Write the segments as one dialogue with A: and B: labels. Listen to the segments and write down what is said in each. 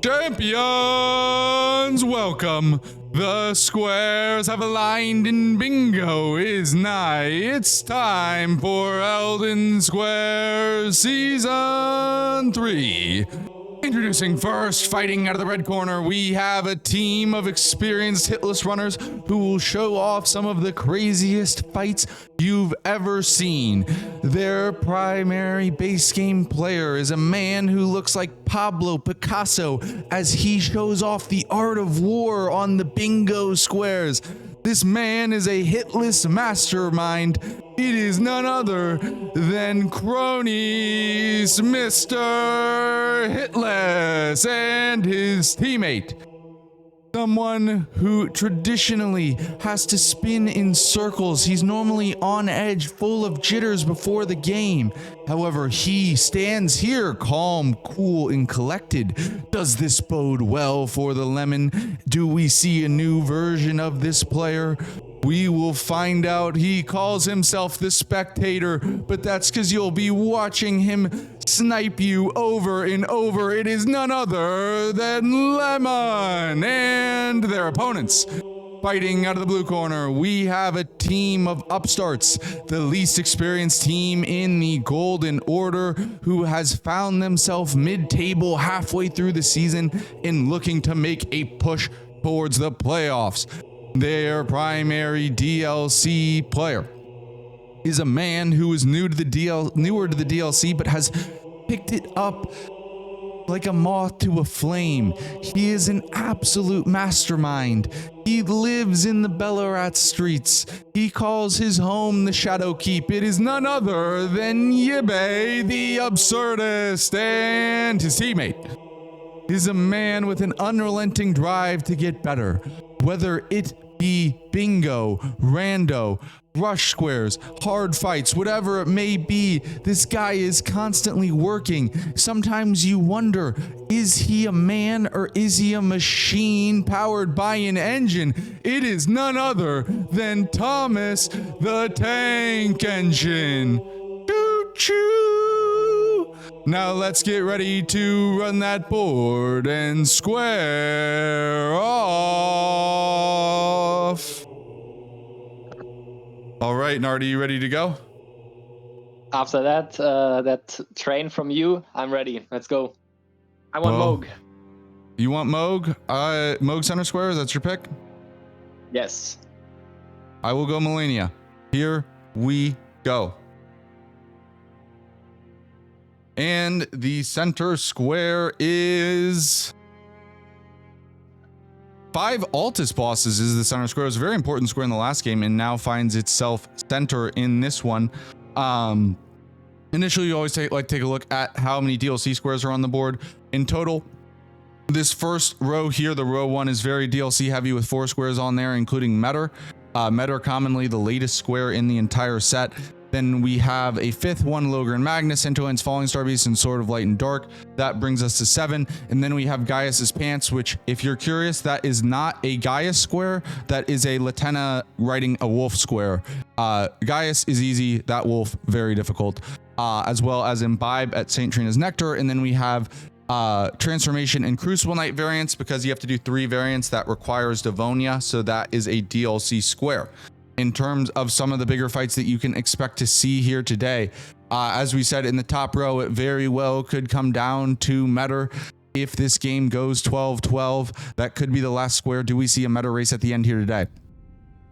A: Champions, welcome. The squares have aligned and bingo is nigh. It's time for Elden Squares Season 3. Introducing first, fighting out of the red corner, we have a team of experienced hitless runners who will show off some of the craziest fights you've ever seen. Their primary base game player is a man who looks like Pablo Picasso as he shows off the art of war on the bingo squares. This man is a hitless mastermind. It is none other than Cronies, Mr. Hitless, and his teammate. Someone who traditionally has to spin in circles. He's normally on edge, full of jitters before the game. However, he stands here calm, cool, and collected. Does this bode well for the Lemon? Do we see a new version of this player? We will find out. He calls himself the Spectator, but that's because you'll be watching him snipe you over and over. It is none other than Lemon and their opponents. Fighting out of the blue corner, we have a team of upstarts, the least experienced team in the Golden Order, who has found themselves mid-table halfway through the season and looking to make a push towards the playoffs. Their primary DLC player is a man who is newer to the DLC, but has picked it up like a moth to a flame. He is an absolute mastermind. He lives in the Bellarat streets. He calls his home the Shadow Keep. It is none other than Yibe the Absurdist, and his teammate is a man with an unrelenting drive to get better. Whether it be bingo, rando, rush squares, hard fights, whatever it may be, this guy is constantly working. Sometimes you wonder, is he a man or is he a machine powered by an engine? It is none other than Thomas the Tank Engine. Choo-choo! Now let's get ready to run that board and square off. All right, Nardi, you ready to go?
B: After that train from you, I'm ready. Let's go. I want Moog.
A: You want Moog? Moog center square, that's your pick?
B: Yes.
A: I will go Melania. Here we go. And the center square is 5 Altus bosses is the center square. It was a very important square in the last game and now finds itself center in this one. Initially, you always take a look at how many DLC squares are on the board. In total, this first row here, the row 1, is very DLC heavy with 4 squares on there, including Metter. Metter, commonly the latest square in the entire set. Then we have a 5th one, Logran Magnus, Hinterlands, Falling Star Beast, and Sword of Light and Dark. That brings us to 7. And then we have Gaius's Pants, which, if you're curious, that is not a Gaius square. That is a Latenna riding a wolf square. Gaius is easy, that wolf, very difficult. As well as Imbibe at St. Trina's Nectar. And then we have Transformation and Crucible Knight variants, because you have to do 3 variants that requires Devonia. So that is a DLC square. In terms of some of the bigger fights that you can expect to see here today, as we said in the top row, it very well could come down to Metter. If this game goes 12-12, that could be the last square. Do we see a Metter race at the end here today?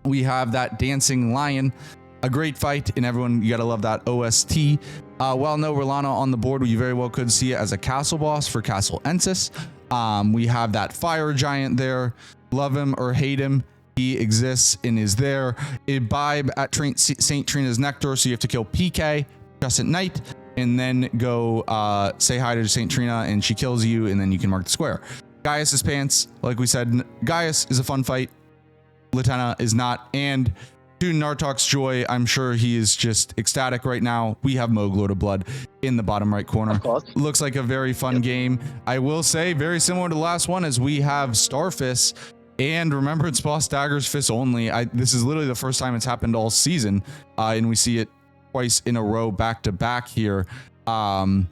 A: We have that Dancing Lion, a great fight, and everyone, you gotta love that OST. While no Rolana on the board, we very well could see it as a castle boss for Castle Ensis. We have that Fire Giant there. Love him or hate him, he exists and is there. Imbibe at St. Trina's Nectar, so you have to kill PK, Crescent Knight, and then go say hi to St. Trina, and she kills you, and then you can mark the square. Gaius's Pants, like we said, Gaius is a fun fight. Latenna is not, and to Nartok's joy, I'm sure he is just ecstatic right now. We have Moog Lord of Blood in the bottom right corner.
B: Of course.
A: Looks like a very fun game. I will say, very similar to the last one, as we have Starfist and Remembrance Boss Dagger's Fist only. This is literally the first time it's happened all season, and we see it twice in a row back to back here. What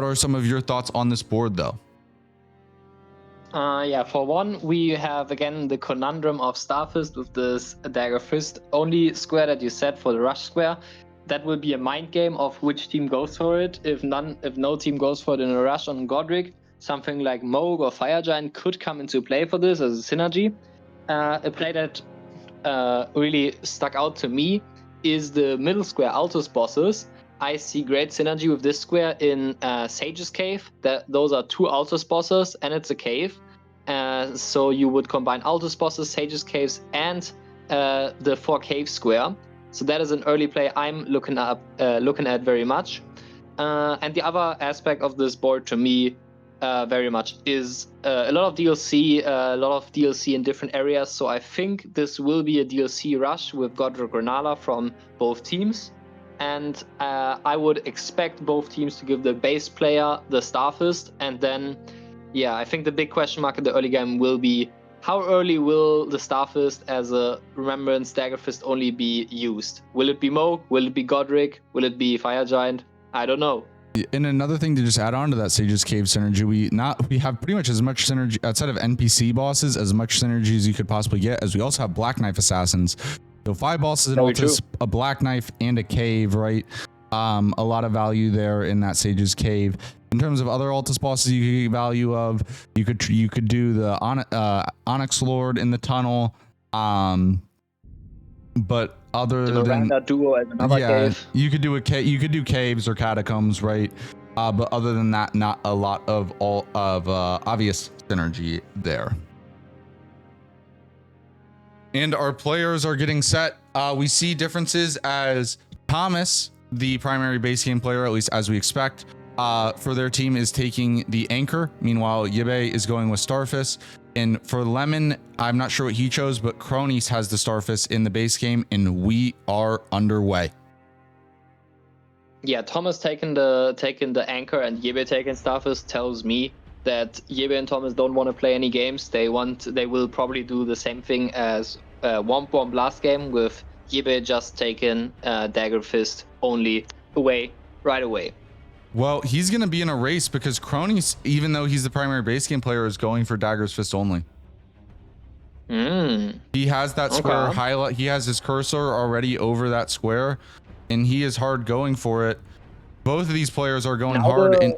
A: are some of your thoughts on this board, though?
B: Yeah, for one, we have again the conundrum of Starfist with this Dagger Fist only square that you set for the rush square. That will be a mind game of which team goes for it. If no team goes for it in a rush on Godric, something like Moog or Fire Giant could come into play for this as a synergy. A play that really stuck out to me is the middle square Altus bosses. I see great synergy with this square in Sage's Cave. Those are 2 Altus bosses and it's a cave. So you would combine Altus bosses, Sage's Caves, and the 4 cave square. So that is an early play I'm looking at very much. And the other aspect of this board to me very much is a lot of DLC in different areas. So I think this will be a DLC rush with Godric Granala from both teams. And I would expect both teams to give the base player the Starfist. And then, yeah, I think the big question mark in the early game will be how early will the Starfist as a Remembrance Dagger Fist only be used? Will it be Mo? Will it be Godric? Will it be Fire Giant? I don't know.
A: And another thing to just add on to that Sage's Cave synergy, we have pretty much as much synergy outside of NPC bosses, as much synergy as you could possibly get, as we also have Black Knife Assassins. So 5 bosses in Altus, a Black Knife, and a Cave, right? A lot of value there in that Sage's Cave. In terms of other Altus bosses you could get value of, you could do the Onyx Lord in the tunnel. But other
B: The Miranda
A: than
B: duo as another cave.
A: you could do you could do caves or catacombs, right? But other than that, not a lot of obvious synergy there. And our players are getting set. We see differences as Thomas, the primary base game player, at least as we expect, for their team is taking the Anchor. Meanwhile, Yibe is going with Starfist. And for Lemon, I'm not sure what he chose, but Cronies has the Starfist in the base game, and we are underway.
B: Yeah, Thomas taking the Anchor and Yibe taking Starfist tells me that Yibe and Thomas don't want to play any games. They will probably do the same thing as Womp Womp last game, with Yibe just taking Dagger Fist only right away.
A: Well, he's going to be in a race because Cronies, even though he's the primary base game player, is going for Dagger's Fist only. He has that square highlight. He has his cursor already over that square, and he is hard going for it. Both of these players are going hard and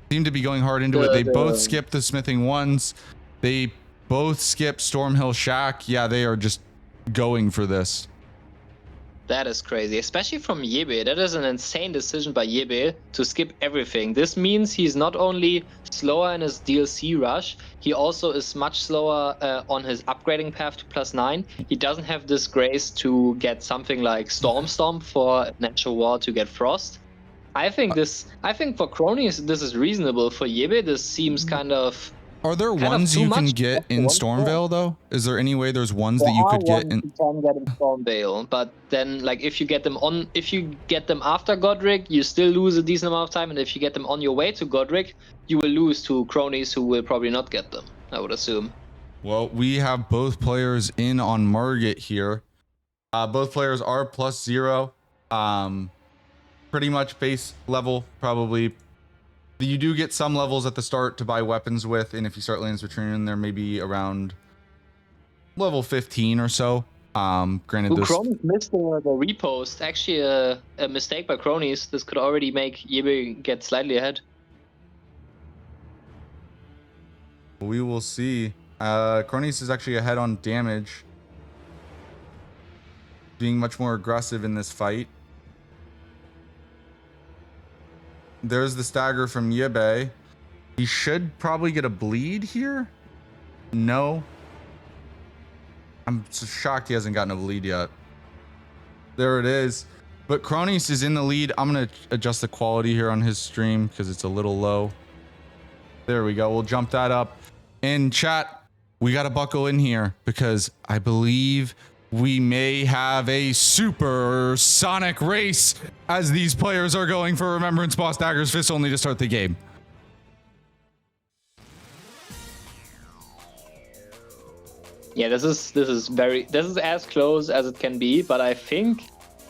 A: seem to be going hard into it. They both skip the smithing ones. They both skip Stormhill Shack. Yeah, they are just going for this.
B: That is crazy, especially from Yibe. That is an insane decision by Yibe to skip everything. This means he's not only slower in his DLC rush, he also is much slower on his upgrading path to +9. He doesn't have this grace to get something like Storm Stomp for Natural War to get Frost. I think for Cronies this is reasonable. For Yibe this seems kind of...
A: Are there ones you can get in Stormveil though? Is there any way there's ones that you could get in?
B: You can get in Stormveil, but then like if you get them after Godric, you still lose a decent amount of time, and if you get them on your way to Godric, you will lose to Cronies who will probably not get them, I would assume.
A: Well, we have both players in on Margit here. Both players are +0. Pretty much base level, probably. You do get some levels at the start to buy weapons with, and if you start Lands Returning, they're maybe around level 15 or so. Granted,
B: Cronies missed the repost. Actually, a mistake by Cronies. This could already make Yibe get slightly ahead.
A: We will see. Cronies is actually ahead on damage, being much more aggressive in this fight. There's the stagger from Yibe. He should probably get a bleed here. No. I'm so shocked he hasn't gotten a bleed yet. There it is. But Cronies is in the lead. I'm going to adjust the quality here on his stream because it's a little low. There we go. We'll jump that up. And chat, we got to buckle in here because I believe we may have a super sonic race as these players are going for Remembrance Boss Dagger's Fist only to start the game.
B: Yeah, this is as close as it can be, but I think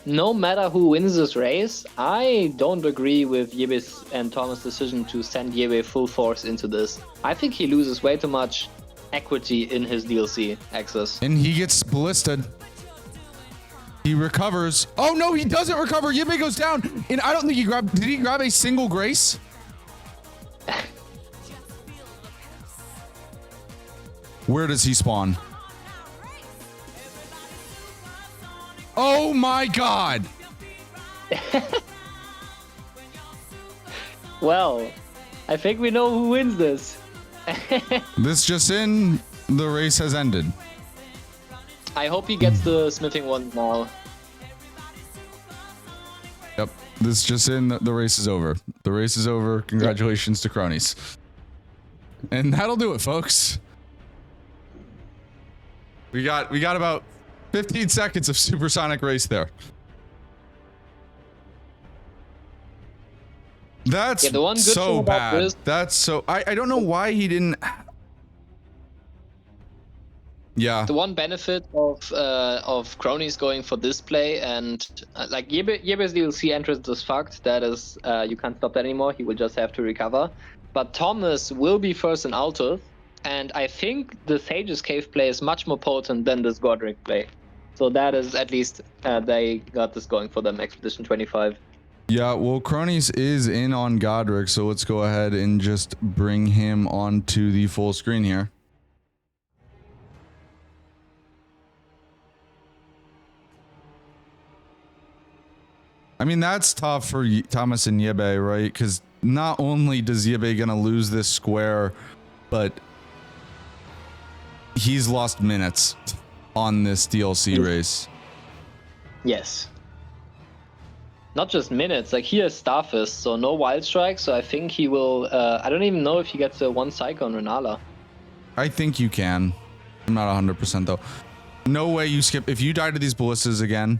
B: no matter who wins this race, I don't agree with Yebe's and Thomas' decision to send Yebe full force into this. I think he loses way too much equity in his DLC access.
A: And he gets ballisted. He recovers. Oh no, he doesn't recover. Yebe goes down. And I don't think he grabbed. Did he grab a single grace? Where does he spawn? Oh my god.
B: Well, I think we know who wins this.
A: This just in, the race has ended.
B: I hope he gets the smithing one now.
A: Yep, this just in, the race is over. The race is over. Congratulations to Cronies. And that'll do it, folks. We got about 15 seconds of supersonic race there. That's
B: the one good
A: so
B: thing about
A: bad.
B: this-
A: That's so. I don't know why he didn't. Yeah.
B: The one benefit of Cronies going for this play and like Yebe's DLC entrance is fucked. That is, you can't stop that anymore. He will just have to recover. But Thomas will be first in Altus, and I think the Sage's Cave play is much more potent than this Godric play. So that is at least they got this going for them. Expedition 25.
A: Yeah, well, Cronies is in on Godric, so let's go ahead and just bring him onto the full screen here. I mean, that's tough for Thomas and Yebe, right? Because not only does Yebe gonna lose this square, but he's lost minutes on this DLC race.
B: Yes. Not just minutes, like he has Starfist, so no Wild Strike, so I think he will, I don't even know if he gets a one Psycho on Renala.
A: I think you can. I'm not 100% though. No way you skip. If you die to these ballistas again.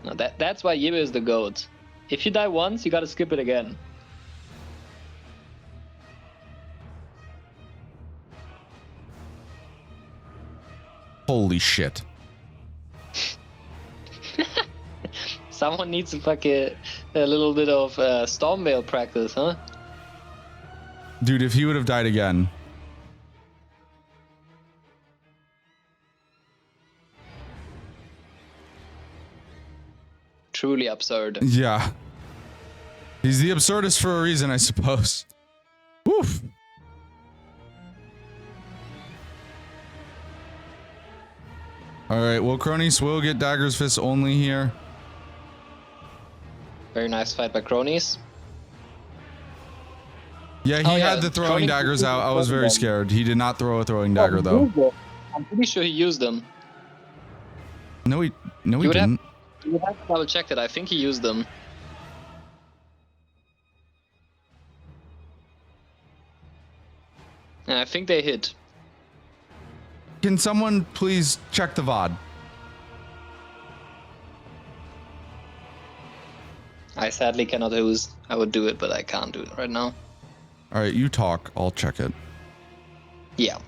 B: No, that's why Yebe is the GOAT. If you die once, you gotta skip it again.
A: Holy shit.
B: Someone needs to fuck a little bit of Stormveil practice, huh?
A: Dude, if he would have died again.
B: Truly absurd.
A: Yeah. He's the absurdist for a reason, I suppose. Woof. Alright, well, Cronies will get Dagger's Fist only here.
B: Very nice fight by Cronies.
A: Yeah, he had the throwing daggers out. I was very scared. He did not throw a throwing dagger, though.
B: I'm pretty sure he used them.
A: No, he didn't.
B: You would have to double check that. I think he used them. And I think they hit.
A: Can someone please check the VOD?
B: I sadly cannot use. I would do it, but I can't do it right now.
A: All right, you talk. I'll check it.
B: Yeah.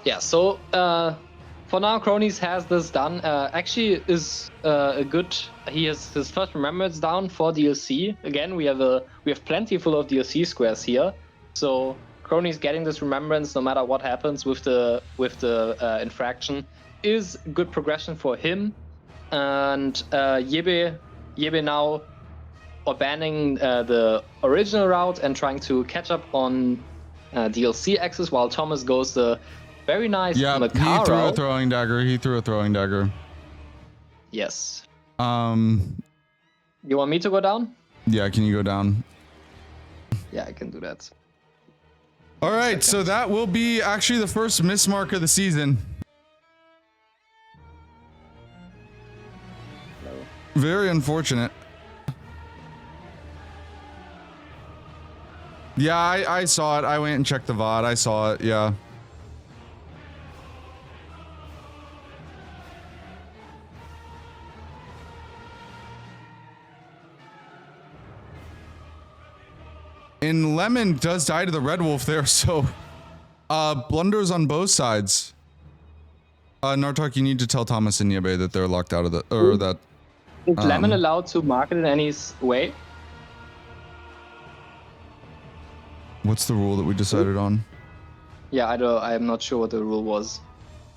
B: Yeah, so for now, Cronies has this done. Actually, is a good. He has his first remembrance down for DLC. Again, we have plenty full of DLC squares here. So Cronies getting this remembrance, no matter what happens with the infraction, is good progression for him. And Yebe now abandoning the original route and trying to catch up on DLC access, while Thomas goes the very nice
A: Yeah, he
B: Makara.
A: threw a throwing dagger.
B: Yes.
A: You
B: want me to go down?
A: Yeah, can you go down?
B: Yeah, I can do that.
A: All right, so that will be actually the first miss mark of the season. Very unfortunate. Yeah, I saw it. I went and checked the VOD. I saw it, yeah. And Lemon does die to the Red Wolf there, so blunders on both sides. Nartok, you need to tell Thomas and Niebe that they're locked out of the, or that.
B: Is Lemon allowed to market in any way?
A: What's the rule that we decided on?
B: Yeah, I'm not sure what the rule was.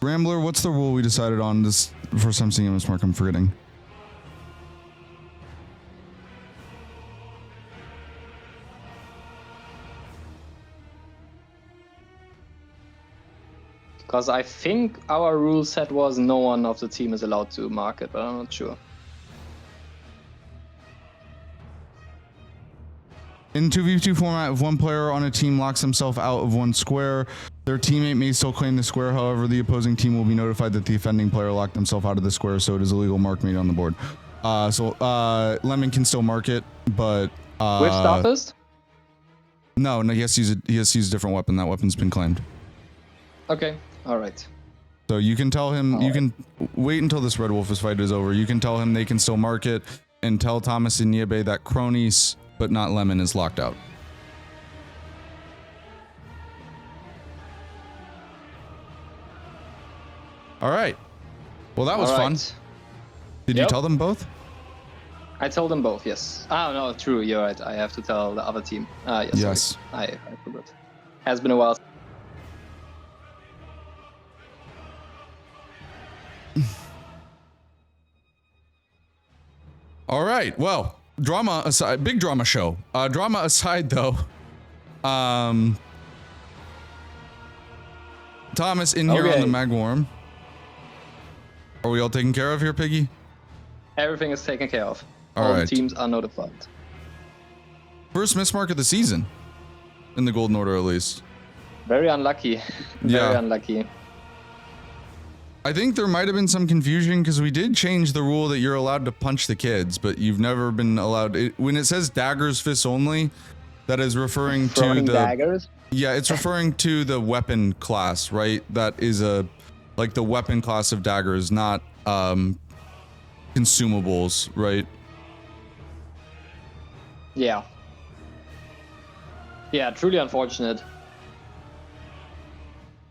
A: Rambler, what's the rule we decided on this first time seeing MS Mark? I'm forgetting.
B: Because I think our rule set was no one of the team is allowed to market, but I'm not sure.
A: In 2v2 format, if one player on a team locks himself out of one square, their teammate may still claim the square. However, the opposing team will be notified that the offending player locked himself out of the square, so it is a legal mark made on the board. Lemon can still mark it, but
B: With Starfist?
A: No, he has to use a different weapon. That weapon's been claimed.
B: Okay, all right.
A: So you can tell him, can wait until this Red Wolf's fight is over. You can tell him they can still mark it, and tell Thomas and Niebe that Cronies, but not Lemon, is locked out. All right. Well, that was fun. Did you tell them both?
B: I told them both, yes. Oh, no, true, you're right. I have to tell the other team. Yes. I forgot. Has been a while.
A: All right. Well, drama aside, big drama show. Drama aside, though, Thomas in here on the Magworm. Are we all taken care of here, Piggy?
B: Everything is taken care of.
A: All right.
B: The teams are notified.
A: First mismark of the season, in the Golden Order at least.
B: Very unlucky. Very unlucky.
A: I think there might have been some confusion because we did change the rule that you're allowed to punch the kids, but you've never been allowed. When it says daggers, fists only, that is referring to the
B: daggers.
A: Yeah, it's referring to the weapon class, right? That is like the weapon class of daggers, not consumables, right?
B: Yeah. Yeah, truly unfortunate.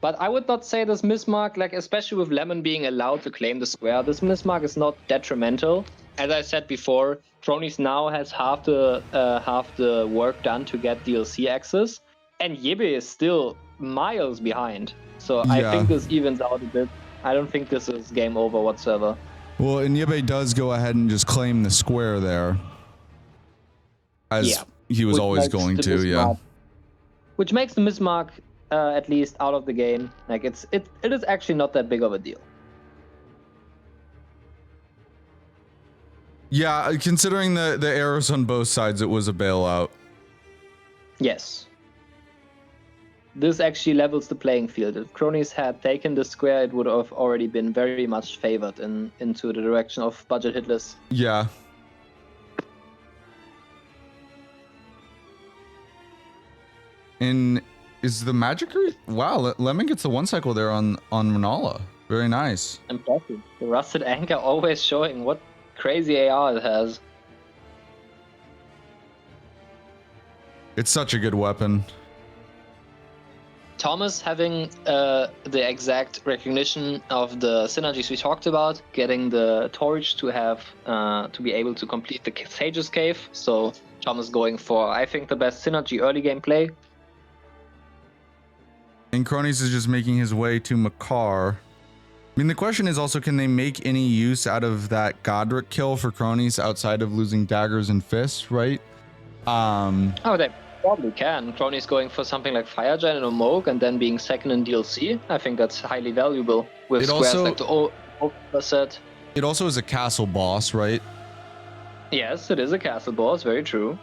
B: But I would not say this mismark, like especially with Lemon being allowed to claim the square, this mismark is not detrimental. As I said before, Cronies now has half the work done to get DLC access, and Yebe is still miles behind. So I think this evens out a bit. I don't think this is game over whatsoever.
A: Well, and Yebe does go ahead and just claim the square there, as he was always going to,
B: Which makes the mismark at least out of the game. Like it is actually not that big of a deal.
A: Yeah, considering the errors on both sides, it was a bailout.
B: Yes. This actually levels the playing field. If Cronies had taken the square, it would have already been very much favored into the direction of budget Hitless.
A: Yeah. And is the magic? Wow, Lemon gets the one cycle there on Renala. Very nice.
B: Impressive. The rusted anchor always showing what crazy AR it has.
A: It's such a good weapon.
B: Thomas having the exact recognition of the synergies we talked about, getting the torch to have to be able to complete the Sage's Cave. So Thomas going for, I think, the best synergy early game play.
A: And Cronies is just making his way to Makar. I mean, the question is also, can they make any use out of that Godric kill for Cronies outside of losing daggers and fists, right?
B: Oh, they probably can. Cronies going for something like Firegiant and Omog and then being second in DLC. I think that's highly valuable with squares like the old set.
A: It also is a castle boss, right?
B: Yes, it is a castle boss, very true.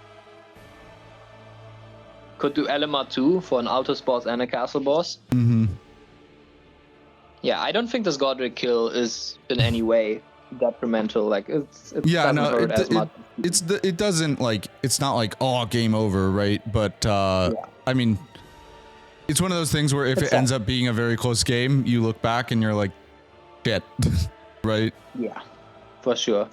B: Could do Element 2 for an Altus boss and a castle boss.
A: Mm-hmm.
B: Yeah, I don't think this Godric kill is in any way detrimental. Like it doesn't hurt as much.
A: It doesn't, like, it's not like, oh, game over, right? But I mean, it's one of those things where if it ends up being a very close game, you look back and you're like, shit, right?
B: Yeah, for sure.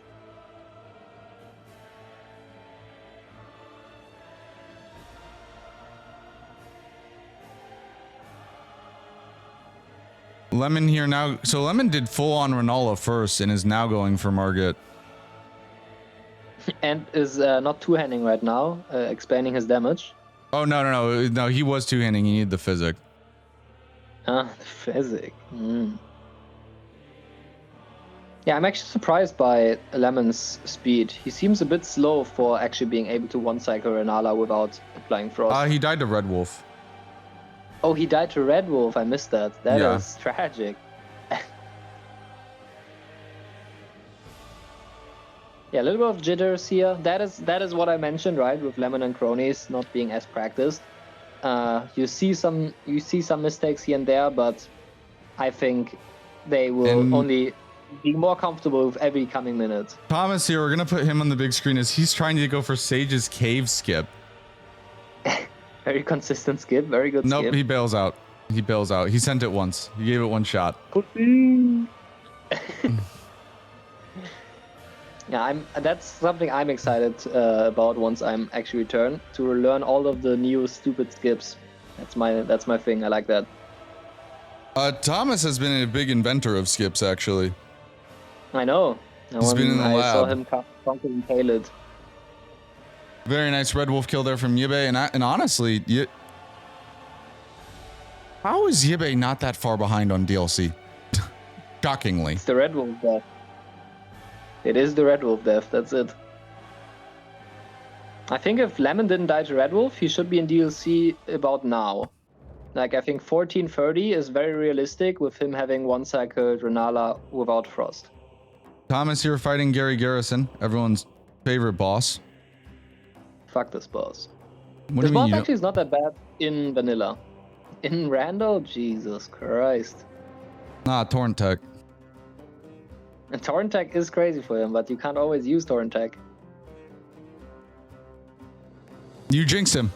A: Lemon here now. So Lemon did full on Renala first and is now going for Margit.
B: And is not two-handing right now, expanding his damage.
A: Oh, no. He was two-handing. He needed the physic.
B: Ah, the physic. Yeah, I'm actually surprised by Lemon's speed. He seems a bit slow for actually being able to one-cycle Renala without applying Frost.
A: He died to Red Wolf.
B: Oh, he died to Red Wolf. I missed that. That is tragic. Yeah, a little bit of jitters here. That is what I mentioned, right? With Lemon and Cronies not being as practiced. You see some mistakes here and there, but I think they will only be more comfortable with every coming minute.
A: Thomas here, we're gonna put him on the big screen as he's trying to go for Sage's cave skip.
B: Very consistent skip, very good skip.
A: Nope, he bails out. He sent it once. He gave it one shot.
B: Yeah, that's something I'm excited about once I'm actually returned to learn all of the new stupid skips. That's my thing. I like that.
A: Thomas has been a big inventor of skips, actually.
B: I know.
A: He's been in the lab.
B: I saw him conquering Caled.
A: Very nice Red Wolf kill there from Yibe, and honestly, how is Yibe not that far behind on DLC? Shockingly.
B: It's the Red Wolf death. It is the Red Wolf death, that's it. I think if Lemon didn't die to Red Wolf, he should be in DLC about now. Like, I think 1430 is very realistic with him having one-cycled Renala without Frost.
A: Thomas here fighting Gary Garrison, everyone's favorite boss.
B: Fuck this boss.
A: This
B: boss actually is not that bad in vanilla. In Randall, Jesus Christ.
A: Nah, Torrent Tech.
B: And Torrent Tech is crazy for him, but you can't always use Torrent Tech.
A: You jinxed him.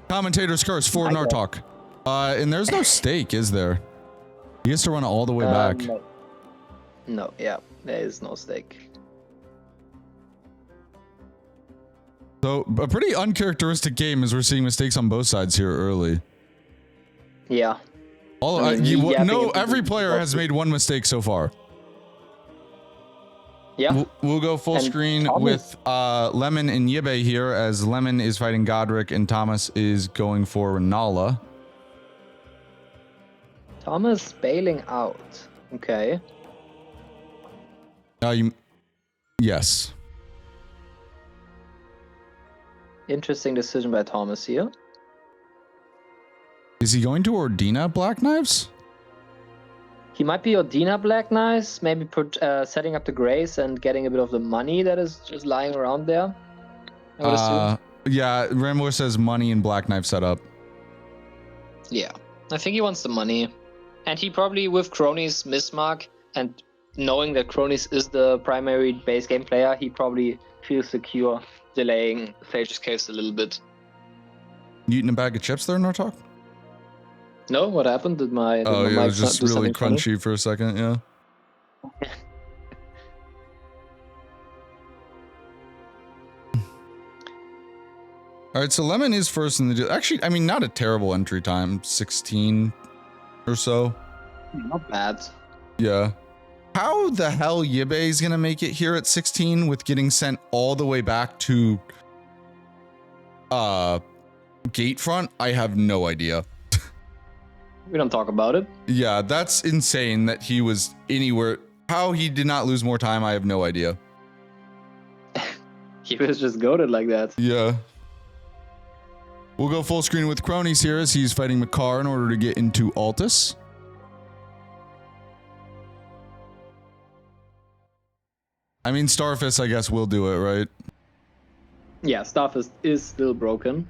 A: Commentator's curse for Nartok. And there's no stake, is there? He has to run all the way back.
B: No, yeah, there is no stake.
A: So, a pretty uncharacteristic game as we're seeing mistakes on both sides here early.
B: Yeah.
A: Every player has made one mistake so far.
B: Yeah.
A: We'll go full screen with Lemon and Yibe here, as Lemon is fighting Godric and Thomas is going for Renala.
B: Thomas bailing out. Okay.
A: Yes.
B: Interesting decision by Thomas here.
A: Is he going to Ordina Black Knives?
B: He might be Ordina Black Knives, maybe setting up the Grace and getting a bit of the money that is just lying around there. I would assume.
A: Yeah, Rambler says money and Black Knife setup.
B: Yeah, I think he wants the money. And he probably, with Cronies Mismark and knowing that Cronies is the primary base game player, he probably feels secure delaying Sage's case a little bit.
A: You eating a bag of chips there, Nartok?
B: No, what happened? Did my
A: it was just really crunchy for a second, yeah. All right, so Lemon is first in the... Actually, I mean, not a terrible entry time. 16 or so.
B: Not bad.
A: Yeah. How the hell Yibe is going to make it here at 16 with getting sent all the way back to Gatefront? I have no idea.
B: We don't talk about it.
A: Yeah, that's insane that he was anywhere. How he did not lose more time, I have no idea.
B: He was just goated like that.
A: Yeah. We'll go full screen with Cronies here as he's fighting Makar in order to get into Altus. I mean, Starfist, I guess, will do it, right?
B: Yeah, Starfist is still broken.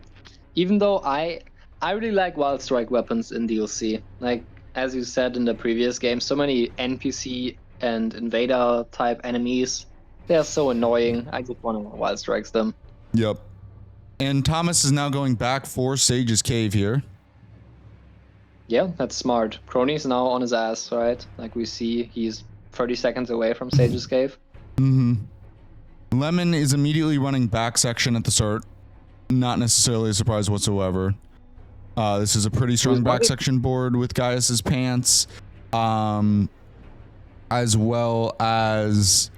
B: Even though I really like Wild Strike weapons in DLC. Like, as you said in the previous game, so many NPC and Invader type enemies. They are so annoying. I just want to Wild Strikes them.
A: Yep. And Thomas is now going back for Sage's Cave here.
B: Yeah, that's smart. Crony's now on his ass, right? Like we see, he's 30 seconds away from Sage's Cave.
A: Mm-hmm. Lemon is immediately running back section at the start. Not necessarily a surprise whatsoever. This is a pretty strong back section board with Gaius's pants, as well as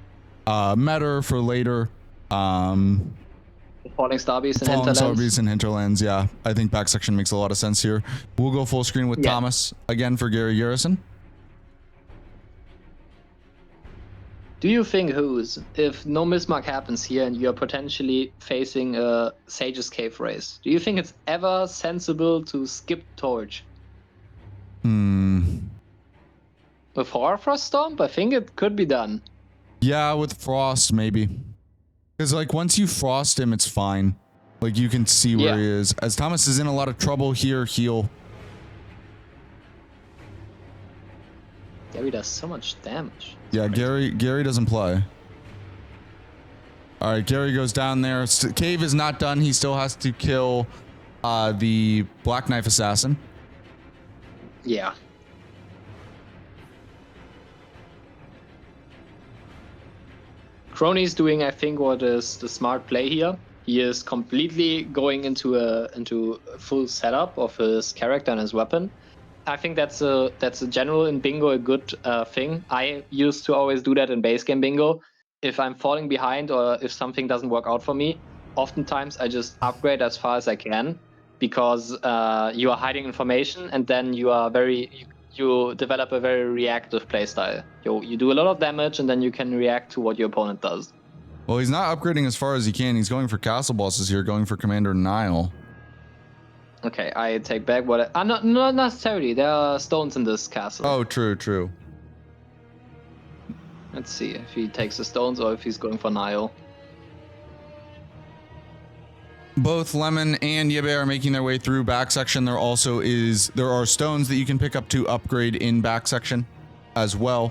A: Metter for later.
B: Falling Star Beast and Hinterlands.
A: Falling Star Beast and Hinterlands, yeah. I think back section makes a lot of sense here. We'll go full screen with Thomas again for Gary Garrison.
B: Do you think, if no mismark happens here and you're potentially facing a Sage's Cave race, do you think it's ever sensible to skip Torch? With Horrorfrost Stomp, I think it could be done.
A: Yeah, with Frost, maybe. Because, like, once you Frost him, it's fine. Like, you can see where he is. As Thomas is in a lot of trouble here, heal.
B: Gary does so much damage.
A: Yeah, Gary doesn't play. All right, Gary goes down there. Cave is not done. He still has to kill the Black Knife Assassin.
B: Yeah. Crony's doing, I think, what is the smart play here. He is completely going into a full setup of his character and his weapon. I think that's a general in bingo a good thing. I used to always do that in base game bingo. If I'm falling behind or if something doesn't work out for me, oftentimes I just upgrade as far as I can, because you are hiding information and then you develop a very reactive playstyle. You do a lot of damage and then you can react to what your opponent does.
A: Well, he's not upgrading as far as he can. He's going for castle bosses here, going for Commander Nile.
B: Okay, I take back what not necessarily. There are stones in this castle.
A: Oh, true.
B: Let's see if he takes the stones or if he's going for Nile.
A: Both Lemon and Yebe are making their way through back section. There are stones that you can pick up to upgrade in back section as well.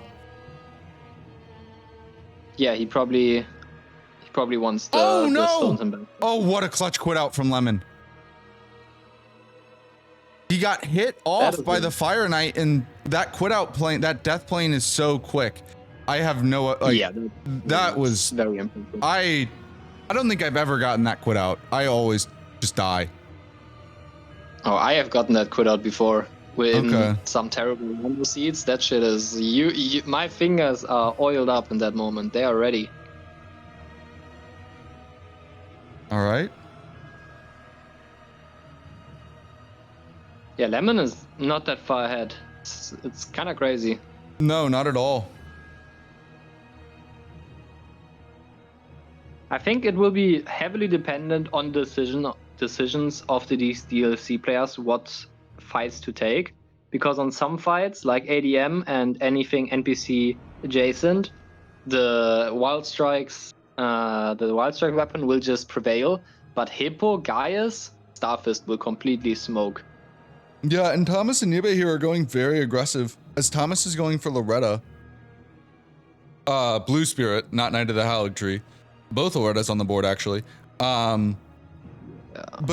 B: Yeah, he probably wants the,
A: the
B: stones in back.
A: Oh, what a clutch quit out from Lemon. He got hit off by the Fire Knight, and that quit out plane, that death plane is so quick. I have no that was
B: very impressive.
A: I don't think I've ever gotten that quit out. I always just die.
B: Oh, I have gotten that quit out before with some terrible window seats. That shit is my fingers are oiled up in that moment. They are ready.
A: All right.
B: Yeah, Lemon is not that far ahead. It's kind of crazy.
A: No, not at all.
B: I think it will be heavily dependent on decisions of these DLC players what fights to take, because on some fights like ADM and anything NPC adjacent, the Wild Strike weapon will just prevail, but Hippo, Gaius, Starfist will completely smoke.
A: Yeah, and Thomas and Yebe here are going very aggressive, as Thomas is going for Loretta. Blue Spirit, not Knight of the Hallowed Tree. Both Loretta's on the board, actually. But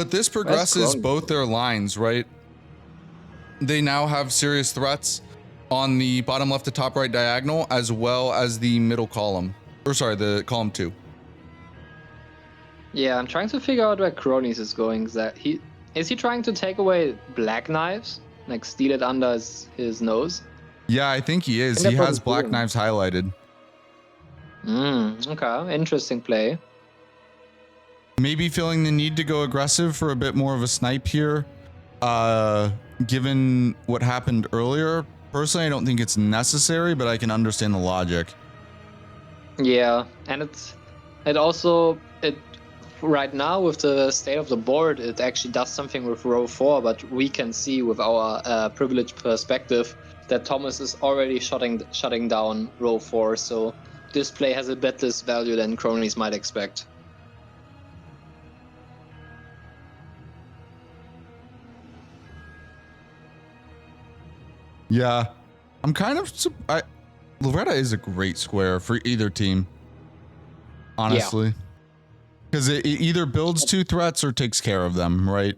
A: this progresses both their lines, right? They now have serious threats on the bottom left to top right diagonal, as well as the middle column. Or sorry, the column 2.
B: Yeah, I'm trying to figure out where Cronies is going. Is he trying to take away Black Knives? Like steal it under his nose?
A: Yeah, I think he is. He has Black Knives highlighted.
B: Okay, interesting play.
A: Maybe feeling the need to go aggressive for a bit more of a snipe here. Given what happened earlier, personally, I don't think it's necessary, but I can understand the logic.
B: Yeah, and it also right now with the state of the board, it actually does something with row 4, but we can see with our privileged perspective that Thomas is already shutting down row 4, so this play has a bit less value than Cronies might expect.
A: Yeah, I'm kind of... Loretta is a great square for either team, honestly. Because it either builds 2 threats or takes care of them, right?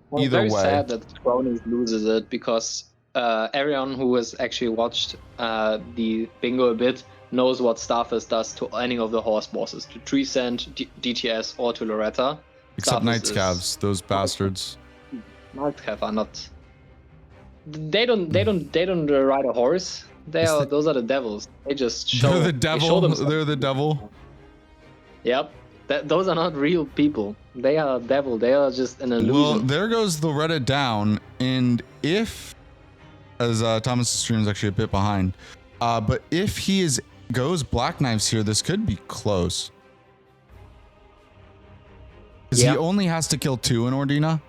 B: Well,
A: either way.
B: It's very sad that Cronies loses it, because everyone who has actually watched the bingo a bit knows what Starfist does to any of the horse bosses, to Treescent, DTS, or to Loretta.
A: Except
B: Starfist
A: Knights Calves, those bastards.
B: Maltcav are not. They don't ride a horse. Those are the devils. They just show.
A: They're the
B: They show
A: devil.
B: themselves.
A: They're the devil.
B: Yep. Those are not real people. They are devil. They are just an illusion.
A: Well, there goes Loretta down, and if, as Thomas's stream is actually a bit behind, but if he goes Black Knives here, this could be close. Because he only has to kill 2 in Ordina.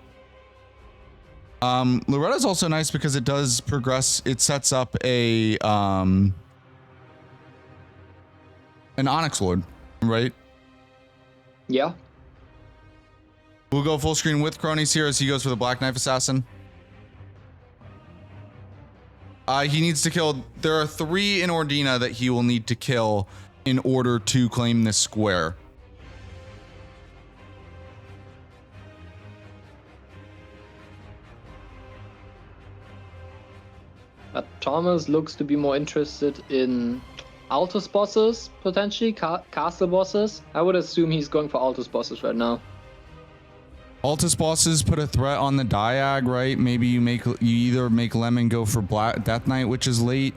A: Loretta's also nice because it does progress. It sets up an Onyx Lord, right?
B: Yeah.
A: We'll go full screen with Cronies here as he goes for the Black Knife Assassin. He needs to kill. There are 3 in Ordina that he will need to kill in order to claim this square.
B: But Thomas looks to be more interested in Altus bosses, potentially, castle bosses. I would assume he's going for Altus bosses right now.
A: Altus bosses put a threat on the Diag, right? Maybe you either make Lemon go for Death Knight, which is late,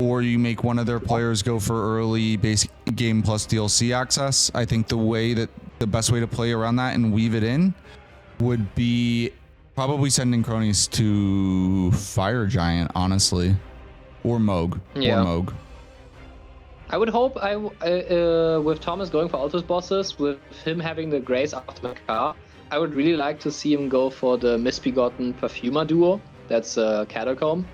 A: or you make one of their players go for early basic game plus DLC access. I think the best way to play around that and weave it in would be probably sending Cronies to Fire Giant, honestly, or Moog.
B: Yeah.
A: Or Moog.
B: I would hope with Thomas going for Altus bosses, with him having the Grace after the car, I would really like to see him go for the Misbegotten Perfumer duo. That's Catacomb.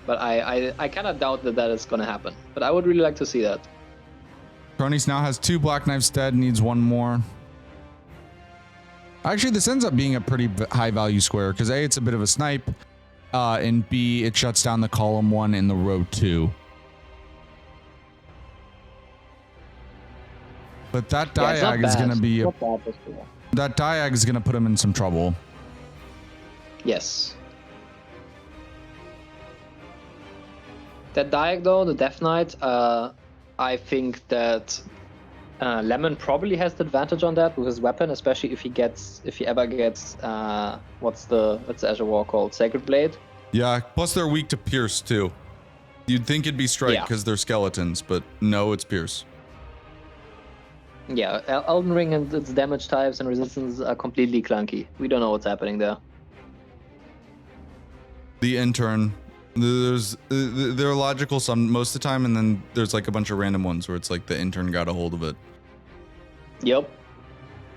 B: But I kind of doubt that is going to happen. But I would really like to see that.
A: Cronies now has 2 Black Knives dead, needs 1 more. Actually, this ends up being a pretty high value square because A, it's a bit of a snipe, and B, it shuts down the column 1 and the row 2. But that Diag is going to be that Diag is going to put him in some trouble.
B: Yes. That Diag though, the Death Knight, I think that Lemon probably has the advantage on that with his weapon, especially if he ever gets what's the Azure War called? Sacred Blade?
A: Yeah, plus they're weak to Pierce too. You'd think it'd be Strike because they're skeletons, but no, it's Pierce.
B: Yeah, Elden Ring and its damage types and resistance are completely clunky. We don't know what's happening there.
A: The intern, they're logical some most of the time, and then there's like a bunch of random ones where it's like the intern got a hold of it.
B: Yep.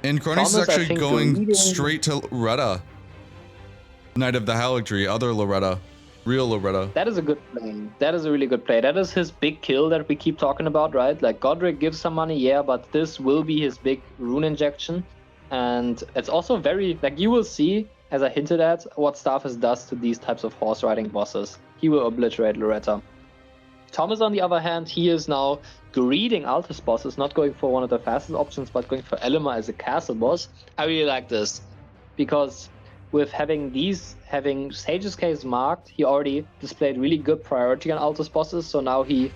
A: And Cronies is actually going straight to Loretta, Knight of the Haligtree, other Loretta, real Loretta.
B: That is a good play. That is a really good play. That is his big kill that we keep talking about, right? Like Godric gives some money, yeah, but this will be his big rune injection. And it's also very, like you will see, as I hinted at, what Starfist does to these types of horse riding bosses. He will obliterate Loretta. Thomas, on the other hand, he is now greeting Altus bosses, not going for one of the fastest options, but going for Element as a castle boss. I really like this, because with having Sage's case marked, he already displayed really good priority on Altus bosses, so now he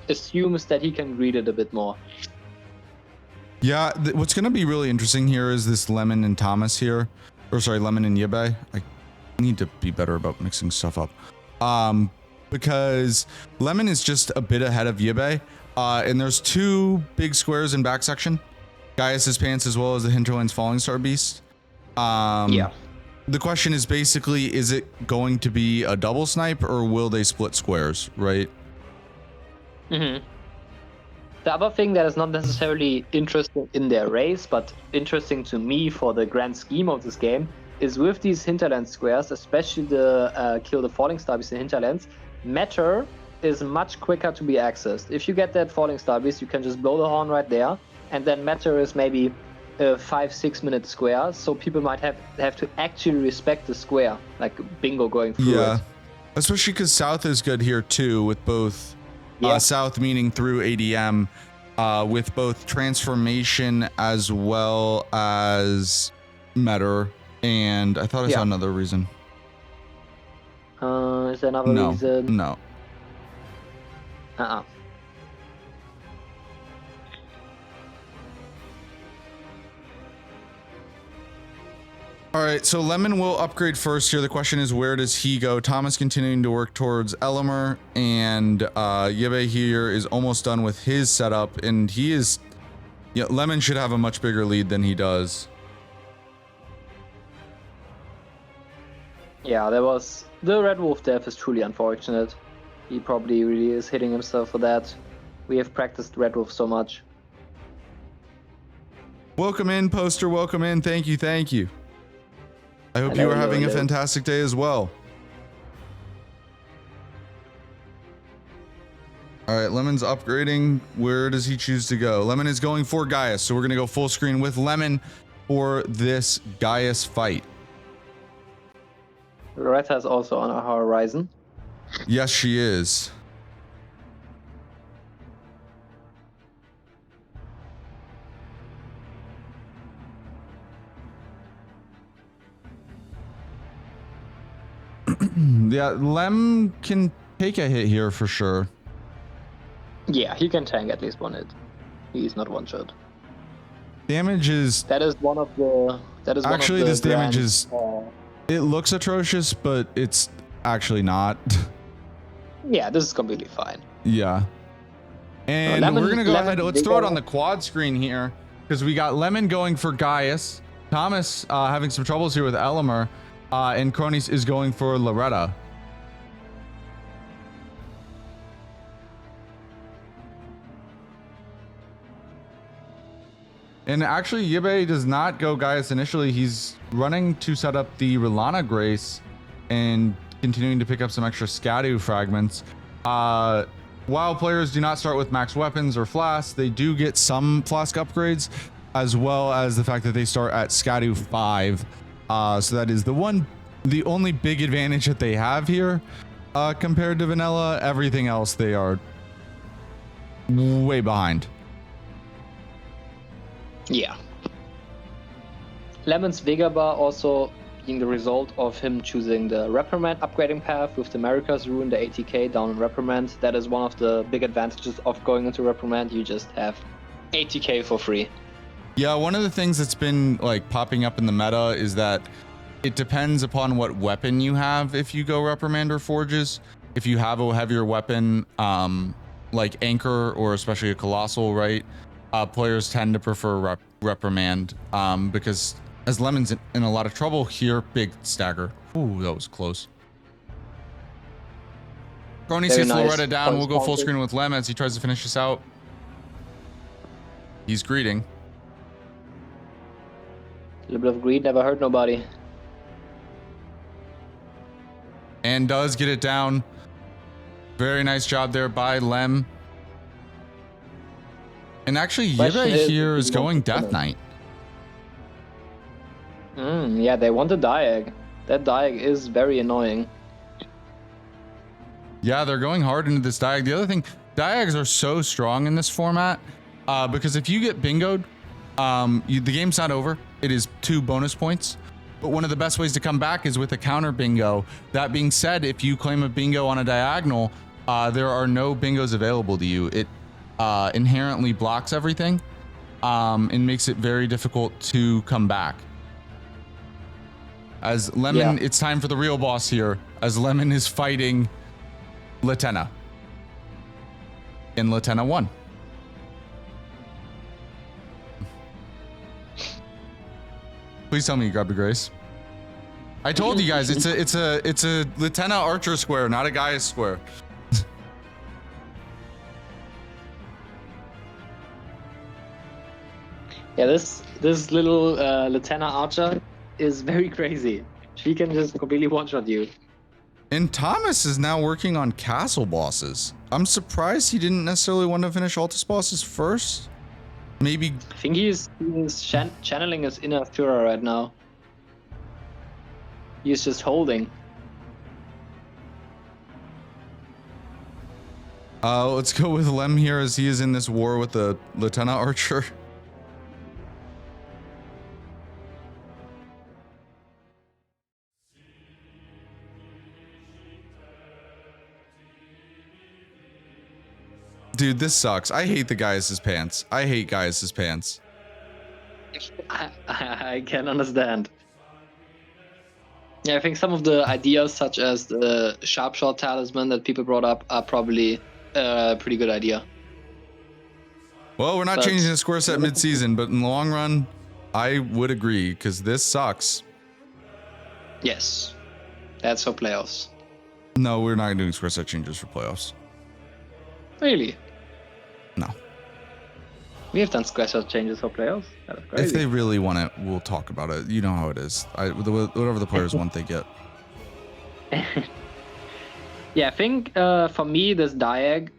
B: assumes that he can greet it a bit more.
A: Yeah, what's going to be really interesting here is this Lemon and Thomas here. Or sorry, Lemon and Yebe. I need to be better about mixing stuff up. Because Lemon is just a bit ahead of Yebe. And there's 2 big squares in back section. Gaius's Pants as well as the Hinterland's Falling Star Beast.
B: Yeah.
A: The question is basically, is it going to be a double snipe or will they split squares, right?
B: Mm-hmm. The other thing that is not necessarily interesting in their race, but interesting to me for the grand scheme of this game, is with these hinterland squares, especially the Kill the Falling Star Beast in Hinterlands, Matter is much quicker to be accessed. If you get that Falling Star Beast, you can just blow the horn right there, and then Matter is maybe a 5-6 minute square, so people might have to actually respect the square, like bingo going through it.
A: Especially because South is good here too, with both South meaning through ADM, with both transformation as well as Metter, and I thought I saw another reason.
B: Is there another reason?
A: No. All right, so Lemon will upgrade first here. The question is, where does he go? Thomas continuing to work towards Elimer, and Yebe here is almost done with his setup, and he is, yeah, Lemon should have a much bigger lead than he does.
B: Yeah, there was the Red Wolf death is truly unfortunate. He probably really is hitting himself for that. We have practiced Red Wolf so much.
A: Welcome in, Poster. Welcome in. Thank you. Thank you. I hope you are having a fantastic day as well. All right, Lemon's upgrading. Where does he choose to go? Lemon is going for Gaius, so we're going to go full screen with Lemon for this Gaius fight.
B: Loretta is also on our horizon.
A: Yes, she is. Yeah, Lem can take a hit here for sure.
B: Yeah, he can tank at least one hit. He's not one shot.
A: Damage is...
B: That is one of the...
A: Actually, this damage is... It looks atrocious, but it's actually not.
B: Yeah, this is completely fine.
A: Yeah. And we're going to go ahead. Let's throw it on the quad screen here, because we got Lemon going for Gaius, Thomas having some troubles here with Elimer, and Cronies is going for Loretta. And actually, Yibe does not go Gaius initially. He's running to set up the Rilana Grace and continuing to pick up some extra Scadu fragments. While players do not start with max weapons or flasks, they do get some flask upgrades, as well as the fact that they start at Scadu 5. So that is the only big advantage that they have here compared to vanilla. Everything else, they are way behind.
B: Yeah. Lemon's Vega bar also being the result of him choosing the Reprimand upgrading path with the America's Ruin, the 80k down in Reprimand. That is one of the big advantages of going into Reprimand. You just have 80k for free.
A: Yeah, one of the things that's been like popping up in the meta is that it depends upon what weapon you have if you go Reprimand or Forges. If you have a heavier weapon, like Anchor or especially a Colossal, right? Players tend to prefer Reprimand because as Lemon's in a lot of trouble here, big stagger. Ooh, that was close. Crony sees Loretta down. We'll go full screen with Lem as he tries to finish this out. He's greeting.
B: A little bit of greed never hurt nobody.
A: And does get it down. Very nice job there by Lem. And actually, Yibe here is going Death Knight.
B: Yeah, they want a Diag. That Diag is very annoying.
A: Yeah, they're going hard into this Diag. The other thing, Diags are so strong in this format because if you get bingoed, the game's not over. It is 2 bonus points. But one of the best ways to come back is with a counter bingo. That being said, if you claim a bingo on a diagonal, there are no bingos available to you. It inherently blocks everything and makes it very difficult to come back. As Lemon, it's time for the real boss here, as Lemon is fighting Latenna in Latenna 1. Please tell me you grabbed a Grace. I told you guys it's a Latenna Archer square, not a Gaius square.
B: Yeah, this little Latenna Archer is very crazy. She can just completely one-shot you.
A: And Thomas is now working on castle bosses. I'm surprised he didn't necessarily want to finish Altus bosses first. Maybe.
B: I think he's channeling his inner Führer right now. He's just holding.
A: Let's go with Lem here as he is in this war with the Latenna Archer. Dude, this sucks. I hate the Gaius' pants. I hate Gaius' pants.
B: I can understand. Yeah, I think some of the ideas, such as the sharp shot talisman that people brought up, are probably a pretty good idea.
A: Well, we're not
B: But-
A: changing the square set mid-season, but in the long run, I would agree because this sucks.
B: Yes, that's for playoffs.
A: No, we're not doing square set changes for playoffs.
B: Really?
A: No.
B: We have done square set changes for playoffs. That's
A: If
B: crazy.
A: they really want it, we'll talk about it. You know how it is. Whatever the players want, they get.
B: Yeah, I think for me, this Diag,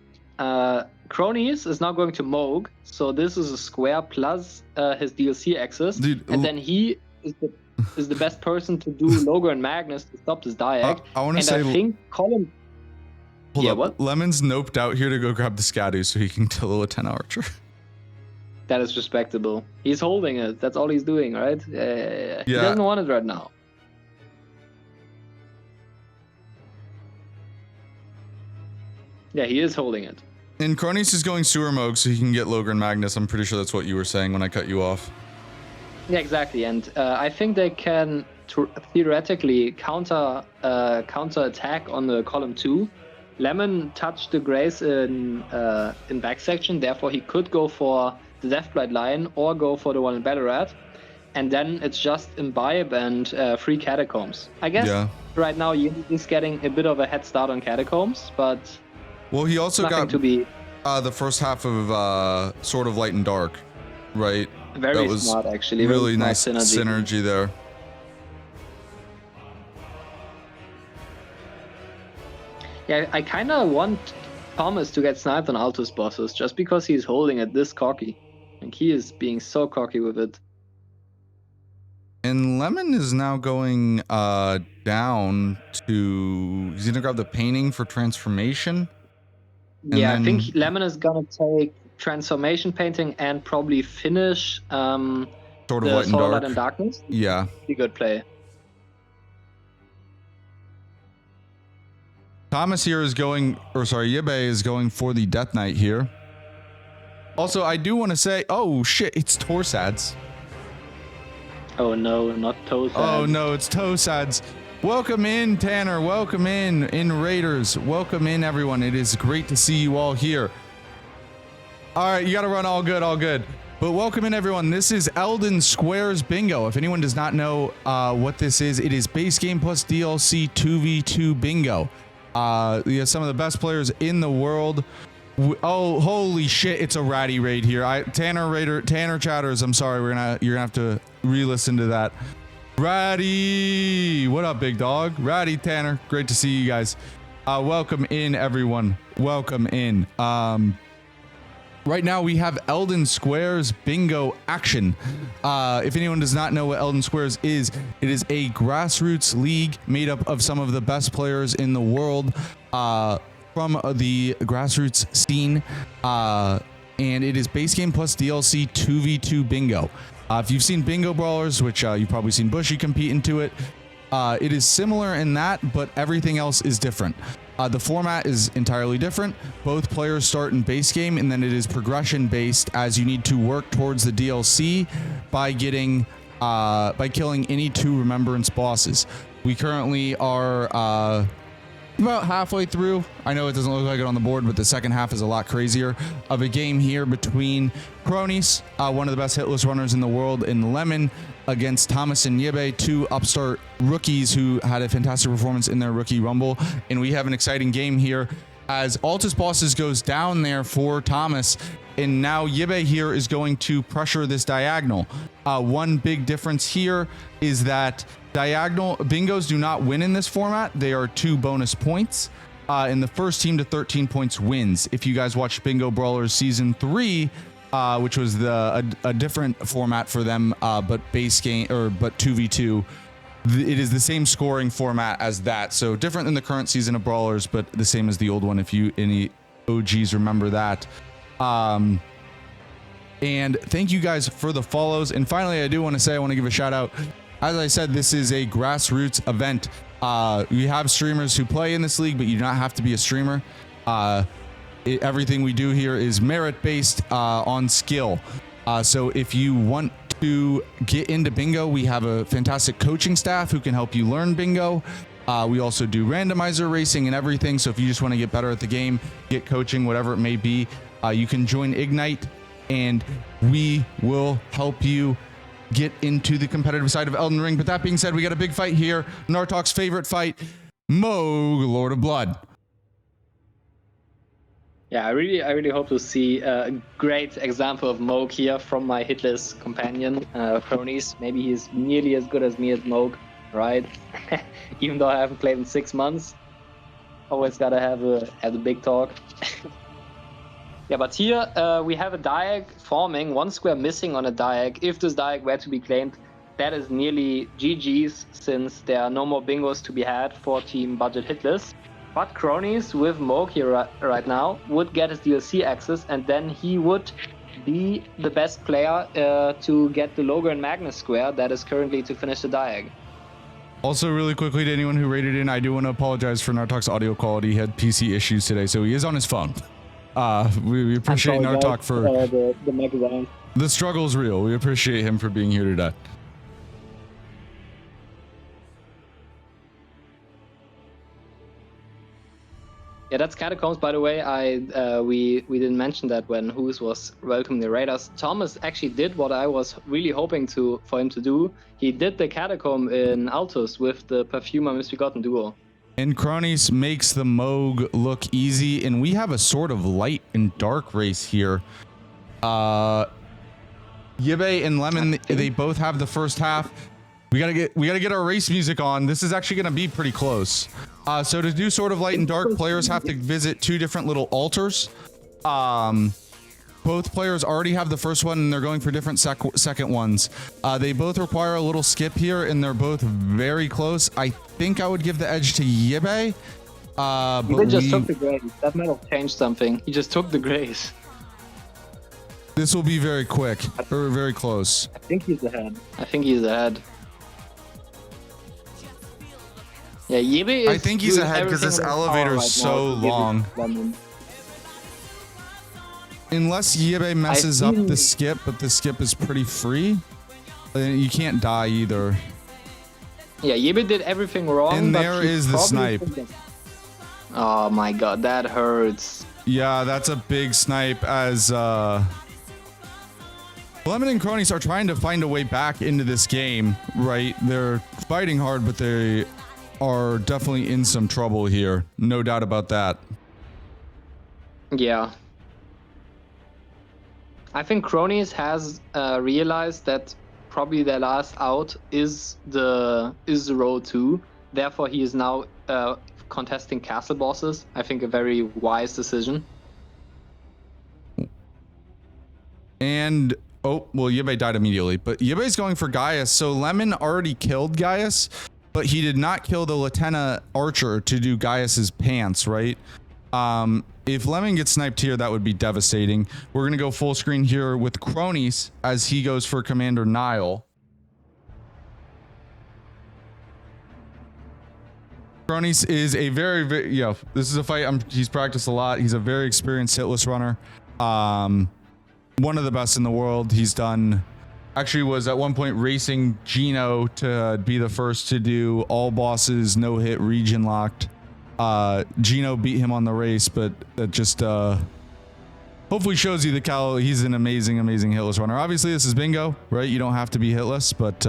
B: Cronies is now going to Moog, so this is a square plus his DLC access,
A: Dude,
B: and then he is the best person to do Logo and Magnus to stop this Diag.
A: I want to
B: And
A: say,
B: I think Colin.
A: hold
B: Yeah,
A: up.
B: what?
A: Lemon's noped out here to go grab the Scadu so he can kill a 10 archer.
B: That is respectable. He's holding it. That's all he's doing, right? He
A: Yeah.
B: doesn't want it right now. Yeah, he is holding it.
A: And Cronies is going Sewer Moog so he can get Logren Magnus. I'm pretty sure that's what you were saying when I cut you off.
B: Yeah, exactly. And I think they can theoretically counter attack on the column 2. Lemon touched the Grace in back section, therefore he could go for the Deathblight line or go for the one in Ballarat. And then it's just Imbibe and free Catacombs. I guess
A: Yeah.
B: right now he's getting a bit of a head start on Catacombs, but
A: Well, he also
B: nothing
A: got
B: to be
A: the first half of Sword of Light and Dark, right?
B: very
A: that was
B: smart, actually.
A: Really
B: Very
A: nice
B: smart
A: synergy there.
B: Yeah, I kind of want Thomas to get sniped on Altus bosses just because he's holding it this cocky. Like, he is being so cocky with it.
A: And Lemon is now going down to... He's going to grab the painting for transformation.
B: Yeah, I think
A: then-
B: Lemon is gonna take transformation painting and probably finish
A: Sword of
B: the
A: Light and
B: Sword of
A: Dark.
B: Light and Darkness.
A: Yeah.
B: Pretty good play.
A: Thomas here is going... Or sorry, Yibe is going for the Death Knight here. Also, I do want to say... Oh, shit. It's Torsads.
B: Oh no, not Toes.
A: Oh no, it's Tosads. Welcome in, Tanner. Welcome in Raiders. Welcome in, everyone. It is great to see you all here. All right, you got to run all good, all good. But welcome in, everyone. This is Elden Squares Bingo. If anyone does not know what this is, it is base game plus DLC 2v2 bingo. We have some of the best players in the world. Oh, holy shit! It's a ratty raid here. Tanner chatters. I'm sorry. You're gonna have to re-listen to that. Ratty, what up, big dog? Ratty Tanner, great to see you guys. Welcome in, everyone. Welcome in. Right now we have Elden Squares bingo action. If anyone does not know what Elden Squares is, it is a grassroots league made up of some of the best players in the world. From the grassroots scene, and it is base game plus DLC 2v2 bingo. If you've seen Bingo Brawlers, which you've probably seen Bushy compete into it, it is similar in that, but everything else is different. The format is entirely different. Both players start in base game, and then it is progression based as you need to work towards the DLC by getting by killing any 2 remembrance bosses. We currently are about halfway through. I know it doesn't look like it on the board, but the second half is a lot crazier of a game here between Cronies, one of the best hitless runners in the world, and Lemon against Thomas and Yibe, 2 upstart rookies who had a fantastic performance in their rookie rumble. And we have an exciting game here as Altus Bosses goes down there for Thomas, and now Yibe here is going to pressure this diagonal. One big difference here is that diagonal bingos do not win in this format. They are 2 bonus points, and the first team to 13 points wins. If you guys watched Bingo Brawlers season 3, which was a different format for them, but base game but 2v2, it is the same scoring format as that. So different than the current season of Brawlers, but the same as the old one. If you any OGs remember that. And thank you guys for the follows. And finally, I do want to say I want to give a shout out. As I said, this is a grassroots event. We have streamers who play in this league, but you do not have to be a streamer. Everything we do here is merit based on skill. So if you want to get into bingo, we have a fantastic coaching staff who can help you learn bingo. We also do randomizer racing and everything. So if you just want to get better at the game, get coaching, whatever it may be, you can join Ignite and we will help you get into the competitive side of Elden Ring. But that being said, we got a big fight here. Nartok's favorite fight, Moog, Lord of Blood.
B: Yeah, I really hope to see a great example of Moog here from my Hitless companion, Cronies. Maybe he's nearly as good as me as Moog, right? Even though I haven't played in 6 months. Always gotta have a big talk. Yeah, but here we have a diag forming, 1 square missing on a diag. If this diag were to be claimed, that is nearly GG's, since there are no more bingos to be had for Team Budget Hitless. But Cronies with Moog here right now would get his DLC access, and then he would be the best player to get the Logar and Magnus square that is currently to finish the diag.
A: Also, really quickly, to anyone who rated in, I do want to apologize for Nartok's audio quality. He had PC issues today, so he is on his phone. We appreciate Nartok for
B: the magazine.
A: The struggle is real. We appreciate him for being here today.
B: Yeah, that's Catacombs, by the way. We didn't mention that when Who's was welcoming the Raiders. Thomas actually did what I was really hoping for him to do. He did the Catacomb in Altus with the Perfumer Misbegotten duo.
A: And Cronies makes the Moog look easy, and we have a sort of light and dark race here. Yibe and Lemon, they both have the first half. We gotta get our race music on. This is actually gonna be pretty close. So to do sort of light and dark, players have to visit 2 different little altars. Both players already have the first one, and they're going for different second ones. They both require a little skip here, and they're both very close. I think I would give the edge to Yibe.
B: He just took the grace. That might have changed something. He just took the grace.
A: This will be very quick, or very close.
B: I think he's ahead. Yeah, Yibe is.
A: I think he's ahead because this elevator is so long. Unless Yibe messes up the skip, but the skip is pretty free. You can't die either.
B: Yeah, Yibe did everything wrong.
A: And there is the snipe.
B: Oh my god, that hurts.
A: Yeah, that's a big snipe as Lemon and Cronies are trying to find a way back into this game, right? They're fighting hard, but they are definitely in some trouble here. No doubt about that.
B: Yeah. I think Cronies has realized that probably their last out is the road 2. Therefore, he is now contesting castle bosses. I think a very wise decision.
A: And oh, well, Yibe died immediately, but Yibe's going for Gaius. So Lemon already killed Gaius, but he did not kill the Latenna Archer to do Gaius's pants, right? If Lemon gets sniped here, that would be devastating. We're going to go full screen here with Cronies as he goes for Commander Nile. Cronies is a very, this is a fight he's practiced a lot. He's a very experienced hitless runner. One of the best in the world. He's done, actually was at one point racing Gino to be the first to do all bosses, no hit, region locked. Gino beat him on the race, but that just hopefully shows you he's an amazing hitless runner. Obviously this is bingo, right? You don't have to be hitless, but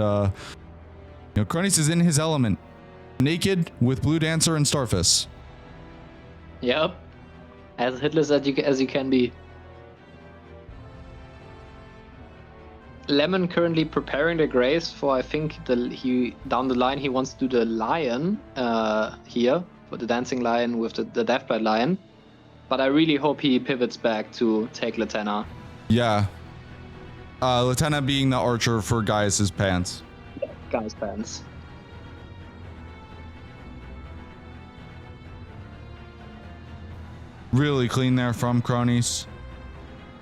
A: Cronies is in his element, naked with Blue Dancer and Starfish.
B: Yep, as hitless as you can be. Lemon currently preparing the grace for, I think down the line he wants to do the lion here. For the dancing lion with the Deathblade lion, but I really hope he pivots back to take Latenna.
A: Yeah, Latenna being the archer for Gaius's pants.
B: Yeah, Gaius pants.
A: Really clean there from Cronies.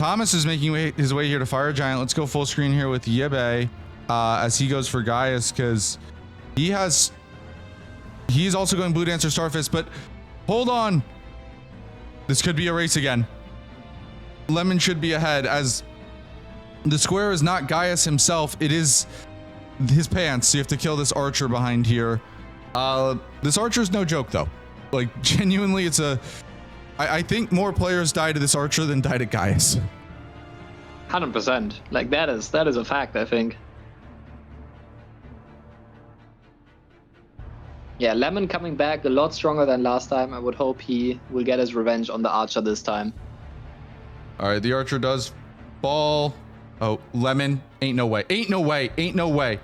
A: Thomas is making his way here to Fire Giant. Let's go full screen here with Yibe as he goes for Gaius, because he's also going Blue Dancer Starfish, but hold on. This could be a race again. Lemon should be ahead as The square is not Gaius himself. It is his pants. So you have to kill this archer behind here. This archer's no joke though. Like genuinely, it's a. I think more players died to this archer than died to Gaius.
B: 100%. Like that is a fact, I think. Yeah, Lemon coming back a lot stronger than last time. I would hope he will get his revenge on the archer this time.
A: All right, the archer does fall. Oh, Lemon. Ain't no way. Ain't no way. Ain't no way.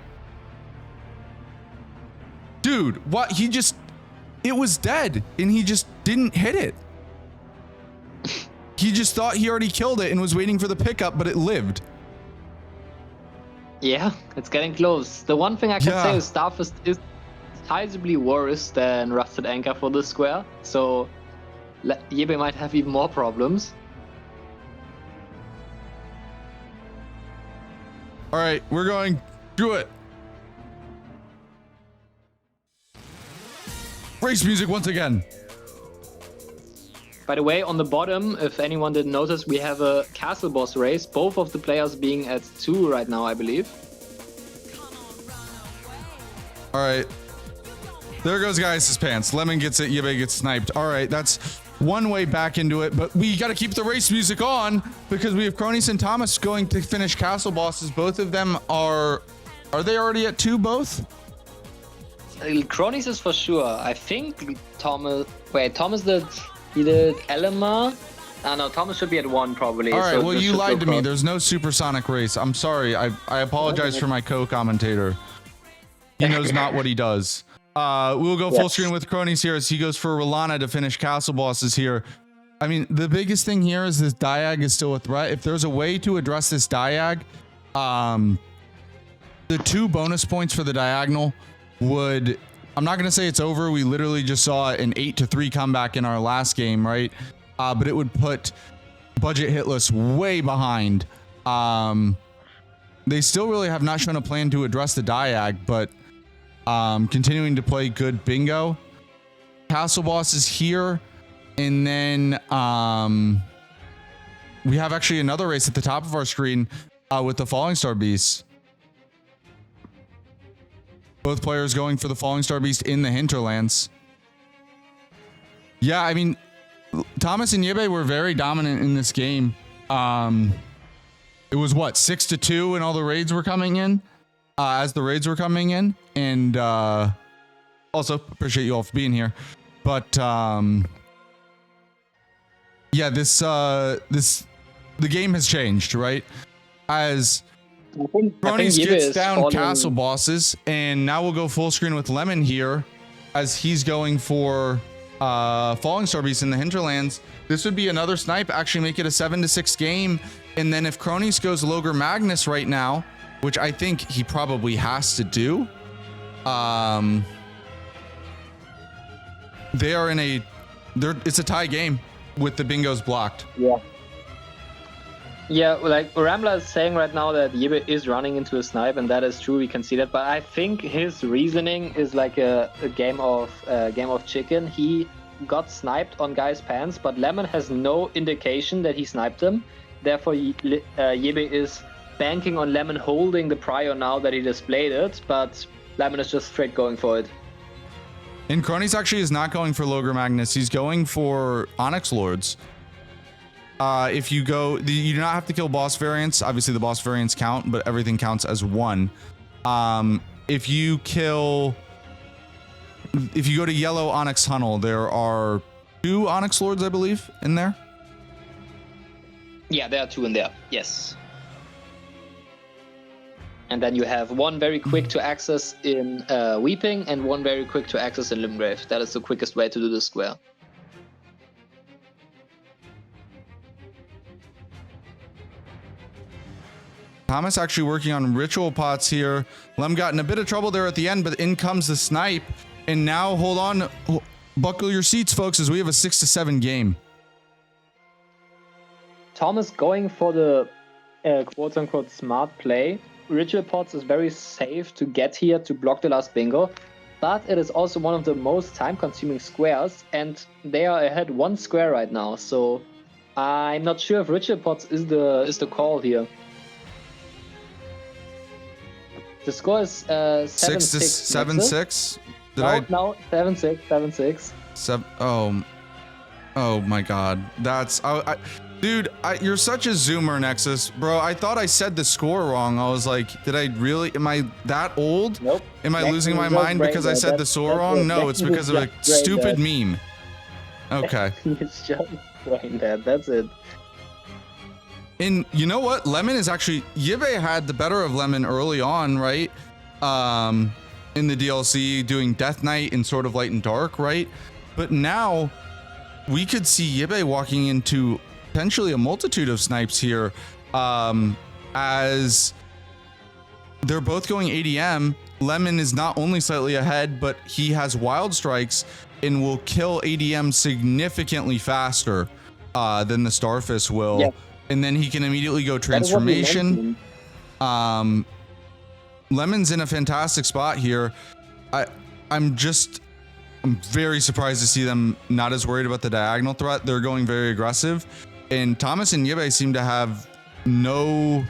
A: Dude, what? He just... It was dead, and he just didn't hit it. He just thought he already killed it and was waiting for the pickup, but it lived.
B: Yeah, it's getting close. The one thing I can say is Starfist is sizably worse than Rusted Anchor for this square, so Yebe might have even more problems.
A: All right, we're going. Do it. Race music once again.
B: By the way, on the bottom, if anyone didn't notice, we have a castle boss race. Both of the players being at 2 right now, I believe.
A: All right. There goes Gaius' pants. Lemon gets it. Yebe gets sniped. All right, that's one way back into it, but we got to keep the race music on because we have Cronus and Thomas going to finish castle bosses. Both of them are they already at 2 both?
B: Cronus is for sure. I think Thomas he did Elamar. No, Thomas should be at 1 probably.
A: All right,
B: so
A: well, you lied to me. There's no supersonic race. I'm sorry. I apologize for my co-commentator. He knows not what he does. We'll go full screen with Cronus here as he goes for Rolana to finish castle bosses here. I mean, the biggest thing here is this diag is still a threat. If there's a way to address this diag, the 2 bonus points for the diagonal would... I'm not going to say it's over. We literally just saw an 8-3 comeback in our last game, right? But it would put Budget Hitless way behind. They still really have not shown a plan to address the diag, but continuing to play good bingo. Castle boss is here. And then we have actually another race at the top of our screen with the Falling Star Beast. Both players going for the Falling Star Beast in the hinterlands. Yeah, I mean, Thomas and Yebe were very dominant in this game. It was what, 6-2 when all the raids were coming in? As the raids were coming in. And also appreciate you all for being here. But yeah, the game has changed, right? As Cronus gets down castle bosses, and now we'll go full screen with Lemon here as he's going for Falling Star Beast in the hinterlands. This would be another snipe, actually make it a 7-6 game. And then if Cronus goes Logre Magnus right now, which I think he probably has to do, they are in it's a tie game with the bingos blocked.
B: Yeah, like Rambler is saying right now that Yebe is running into a snipe, and that is true. We can see that, but I think his reasoning is like a game of chicken. He got sniped on Guy's pants, but Lemon has no indication that he sniped him. Therefore, Yebe is banking on Lemon holding the prior now that he displayed it, but Lemon is just straight going for it.
A: And Cronus actually is not going for Logre Magnus. He's going for Onyx Lords. If you go, you do not have to kill boss variants. Obviously, the boss variants count, but everything counts as 1. If you go to Yellow Onyx Tunnel, there are 2 Onyx Lords, I believe, in there.
B: Yeah, there are 2 in there. Yes. And then you have 1 very quick to access in Weeping and 1 very quick to access in Limgrave. That is the quickest way to do this square.
A: Thomas actually working on ritual pots here. Lem got in a bit of trouble there at the end, but in comes the snipe. And now, hold on, buckle your seats, folks, as we have a 6-7 game.
B: Thomas going for the quote-unquote smart play. Ritual pots is very safe to get here to block the last bingo, but it is also one of the most time-consuming squares, and they are ahead 1 square right now. So I'm not sure if ritual pots is the call here. The score is 7-6.
A: 7-6.
B: No, 7-6, 7-6.
A: Oh my God. That's dude. You're such a zoomer, Nexus, bro. I thought I said the score wrong. I was like, did I really? Am I that old?
B: Nope.
A: Am I losing my mind because I said the score wrong? No, it's because of a stupid meme. Okay.
B: It's just brain dead. That's it.
A: And you know what? Lemon is actually, Yibe had the better of Lemon early on, right? In the DLC, doing Death Knight and Sword of Light and Dark, right? But now we could see Yibe walking into potentially a multitude of snipes here, as they're both going ADM. Lemon is not only slightly ahead, but he has Wild Strikes and will kill ADM significantly faster than the Starfish will. Yeah. And then he can immediately go Transformation. Lemon's in a fantastic spot here. I'm very surprised to see them not as worried about the diagonal threat. They're going very aggressive. And Thomas and Yibe seem to have no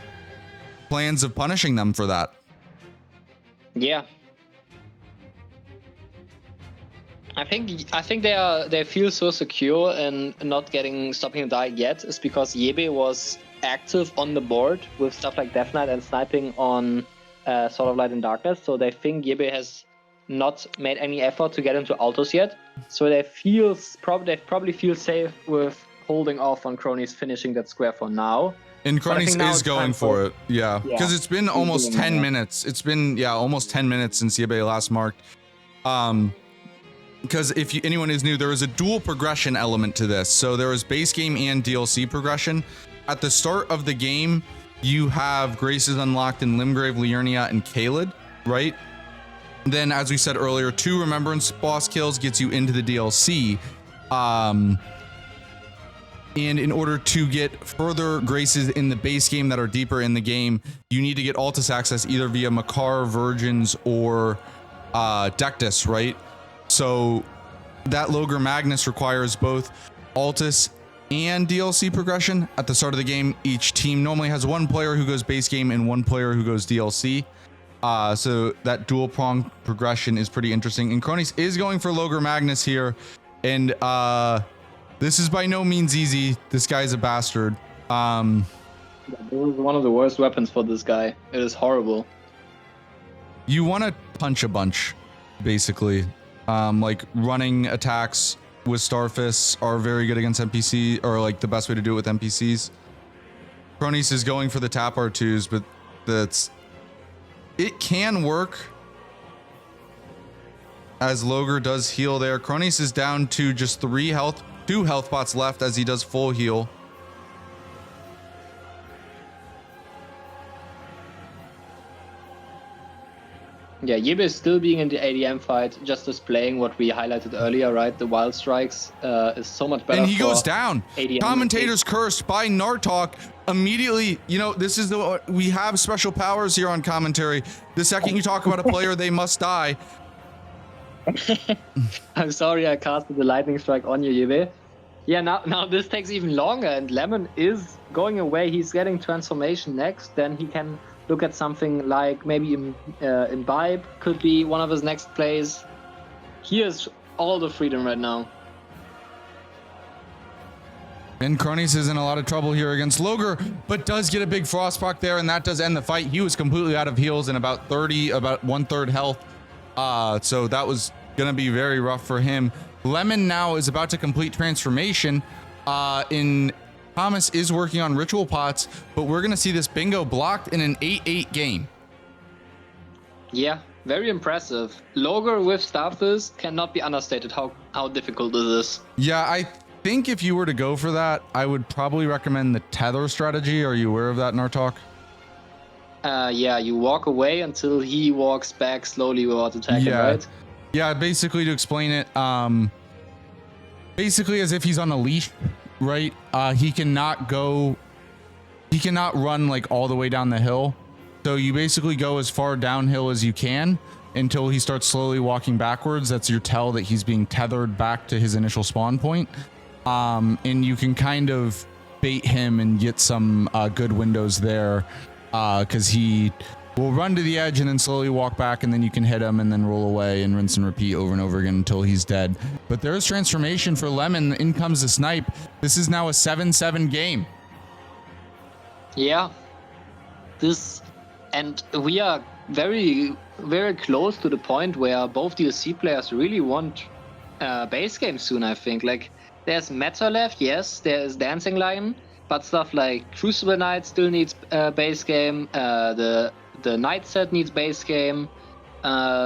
A: plans of punishing them for that.
B: Yeah. I think they feel so secure and not stopping a die yet is because Yibe was active on the board with stuff like Death Knight and sniping on Sword of Light and Darkness. So they think Yibe has not made any effort to get into autos yet. So they probably feel safe with holding off on Cronies finishing that square for now.
A: And Cronies is going for it, yeah. Because it's been almost 10 minutes. It's been almost 10 minutes since Yibe last marked. Because if anyone is new, there is a dual progression element to this. So there is base game and DLC progression. At the start of the game, you have Graces unlocked in Limgrave, Liurnia, and Caelid, right? Then, as we said earlier, 2 Remembrance boss kills gets you into the DLC. And in order to get further Graces in the base game that are deeper in the game, you need to get Altus access either via Makar, Virgins, or Dectus, right? So that Logre Magnus requires both Altus and DLC progression. At the start of the game, each team normally has 1 player who goes base game and 1 player who goes DLC. So that dual prong progression is pretty interesting. And Cronies is going for Logre Magnus here. And this is by no means easy. This guy's a bastard.
B: This is one of the worst weapons for this guy. It is horrible.
A: You want to punch a bunch, basically. Like running attacks with Starfists are very good against NPC, or like the best way to do it with NPCs. Cronies is going for the tap R2s, but it can work as Logre does heal there. Cronies is down to just 2 health pots left as he does full heal.
B: Yeah, Yibe is still being in the ADM fight, just displaying what we highlighted earlier, right? The Wild Strikes is so much better.
A: And he goes down.
B: ADM
A: Commentators cursed by Nartok immediately. You know, this is we have special powers here on commentary. The second you talk about a player, they must die.
B: I'm sorry I casted the lightning strike on you, Yibe. Yeah, now this takes even longer, and Lemon is going away. He's getting transformation next. Then he can look at something like maybe Imbibe could be one of his next plays. He has all the freedom right now.
A: And Cronies is in a lot of trouble here against Logre, but does get a big Frostproc there, and that does end the fight. He was completely out of heals and about 1/3 health. So that was gonna be very rough for him. Lemon now is about to complete transformation. Thomas is working on ritual pots, but we're gonna see this bingo blocked in an 8-8 game.
B: Yeah, very impressive. Logre with Starfish cannot be understated how difficult this is.
A: Yeah, I think if you were to go for that, I would probably recommend the tether strategy. Are you aware of that, Nartok?
B: Yeah, you walk away until he walks back slowly without attacking, right?
A: Yeah, basically to explain it, basically as if he's on a leash, right? He cannot run like all the way down the hill. So you basically go as far downhill as you can until he starts slowly walking backwards. That's your tell that he's being tethered back to his initial spawn point. And you can kind of bait him and get some good windows there, because he will run to the edge and then slowly walk back, and then you can hit him and then roll away and rinse and repeat over and over again until he's dead. But there's transformation for Lemon. In comes the snipe. This is now a 7-7 game.
B: Yeah. And we are very, very close to the point where both DLC players really want base game soon, I think. Like, there's meta left, yes, there is Dancing Lion, but stuff like Crucible Knight still needs base game, the Knight set needs base game,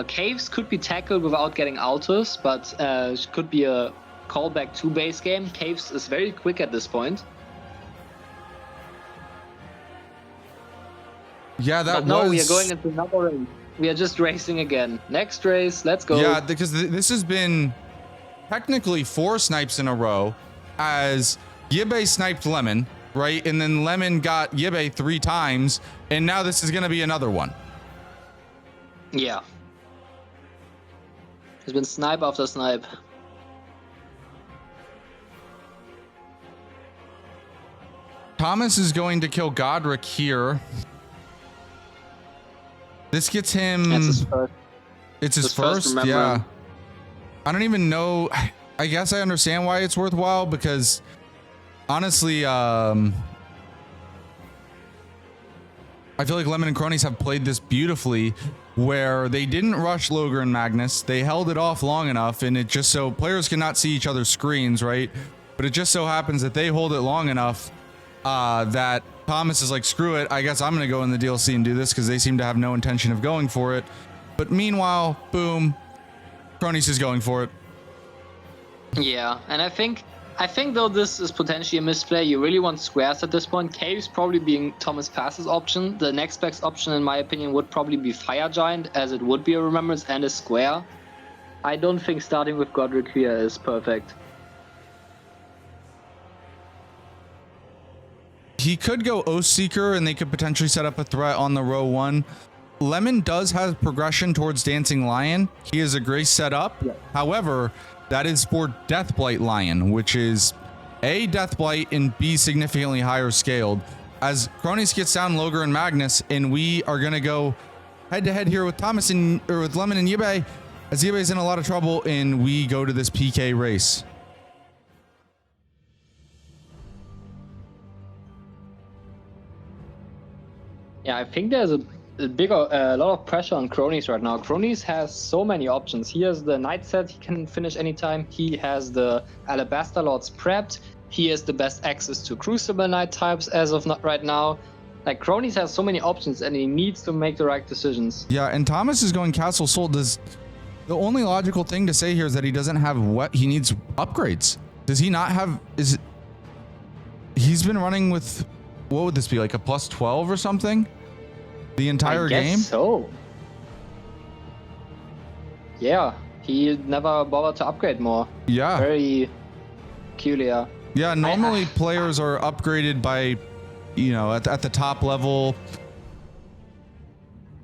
B: Caves could be tackled without getting Altus, but could be a callback to base game. Caves is very quick at this point.
A: Yeah,
B: but no, we are going into another race. We are just racing again. Next race, let's go.
A: Yeah, because this has been technically 4 snipes in a row, as Yibe sniped Lemon, right? And then Lemon got Yibe 3 times, and now this is going to be another one.
B: Yeah. It's been snipe after snipe.
A: Thomas is going to kill Godric here. This gets him...
B: That's his first.
A: It's his first? Yeah. I don't even know. I guess I understand why it's worthwhile, because honestly, I feel like Lemon and Cronies have played this beautifully, where they didn't rush Loger and Magnus. They held it off long enough, and it just so players cannot see each other's screens, right? But it just so happens that they hold it long enough that Thomas is like, screw it, I guess I'm going to go in the DLC and do this, because they seem to have no intention of going for it. But meanwhile, boom, Cronies is going for it.
B: Yeah, and I think though this is potentially a misplay, you really want squares at this point. Caves probably being Thomas Pass's option. The next best option, in my opinion, would probably be Fire Giant, as it would be a Remembrance and a square. I don't think starting with Godric here is perfect.
A: He could go Oath Seeker, and they could potentially set up a threat on the row 1. Lemon does have progression towards Dancing Lion. He is a Grace set up. Yeah. However, that is for Deathblight Lion, which is A, Deathblight, and B, significantly higher scaled. As Cronies gets down Loger and Magnus, and we are going to go head-to-head here with Thomas or with Lemon and Yibe, as Yibe is in a lot of trouble, and we go to this PK race.
B: Yeah, I think there's a lot of pressure on Cronies right now. Cronies has so many options. He has the Knight set, he can finish anytime. He has the Alabaster Lords prepped. He has the best access to Crucible Knight types as of not right now. Like, Cronies has so many options, and he needs to make the right decisions.
A: Yeah, and Thomas is going Castle Soul. The only logical thing to say here is that he doesn't have what he needs upgrades. Does he not have? He's been running with, what would this be, like a plus 12 or something? The entire game?
B: So. Yeah, he never bothered to upgrade more.
A: Yeah.
B: Very peculiar.
A: Yeah, normally players are upgraded by, you know, at the top level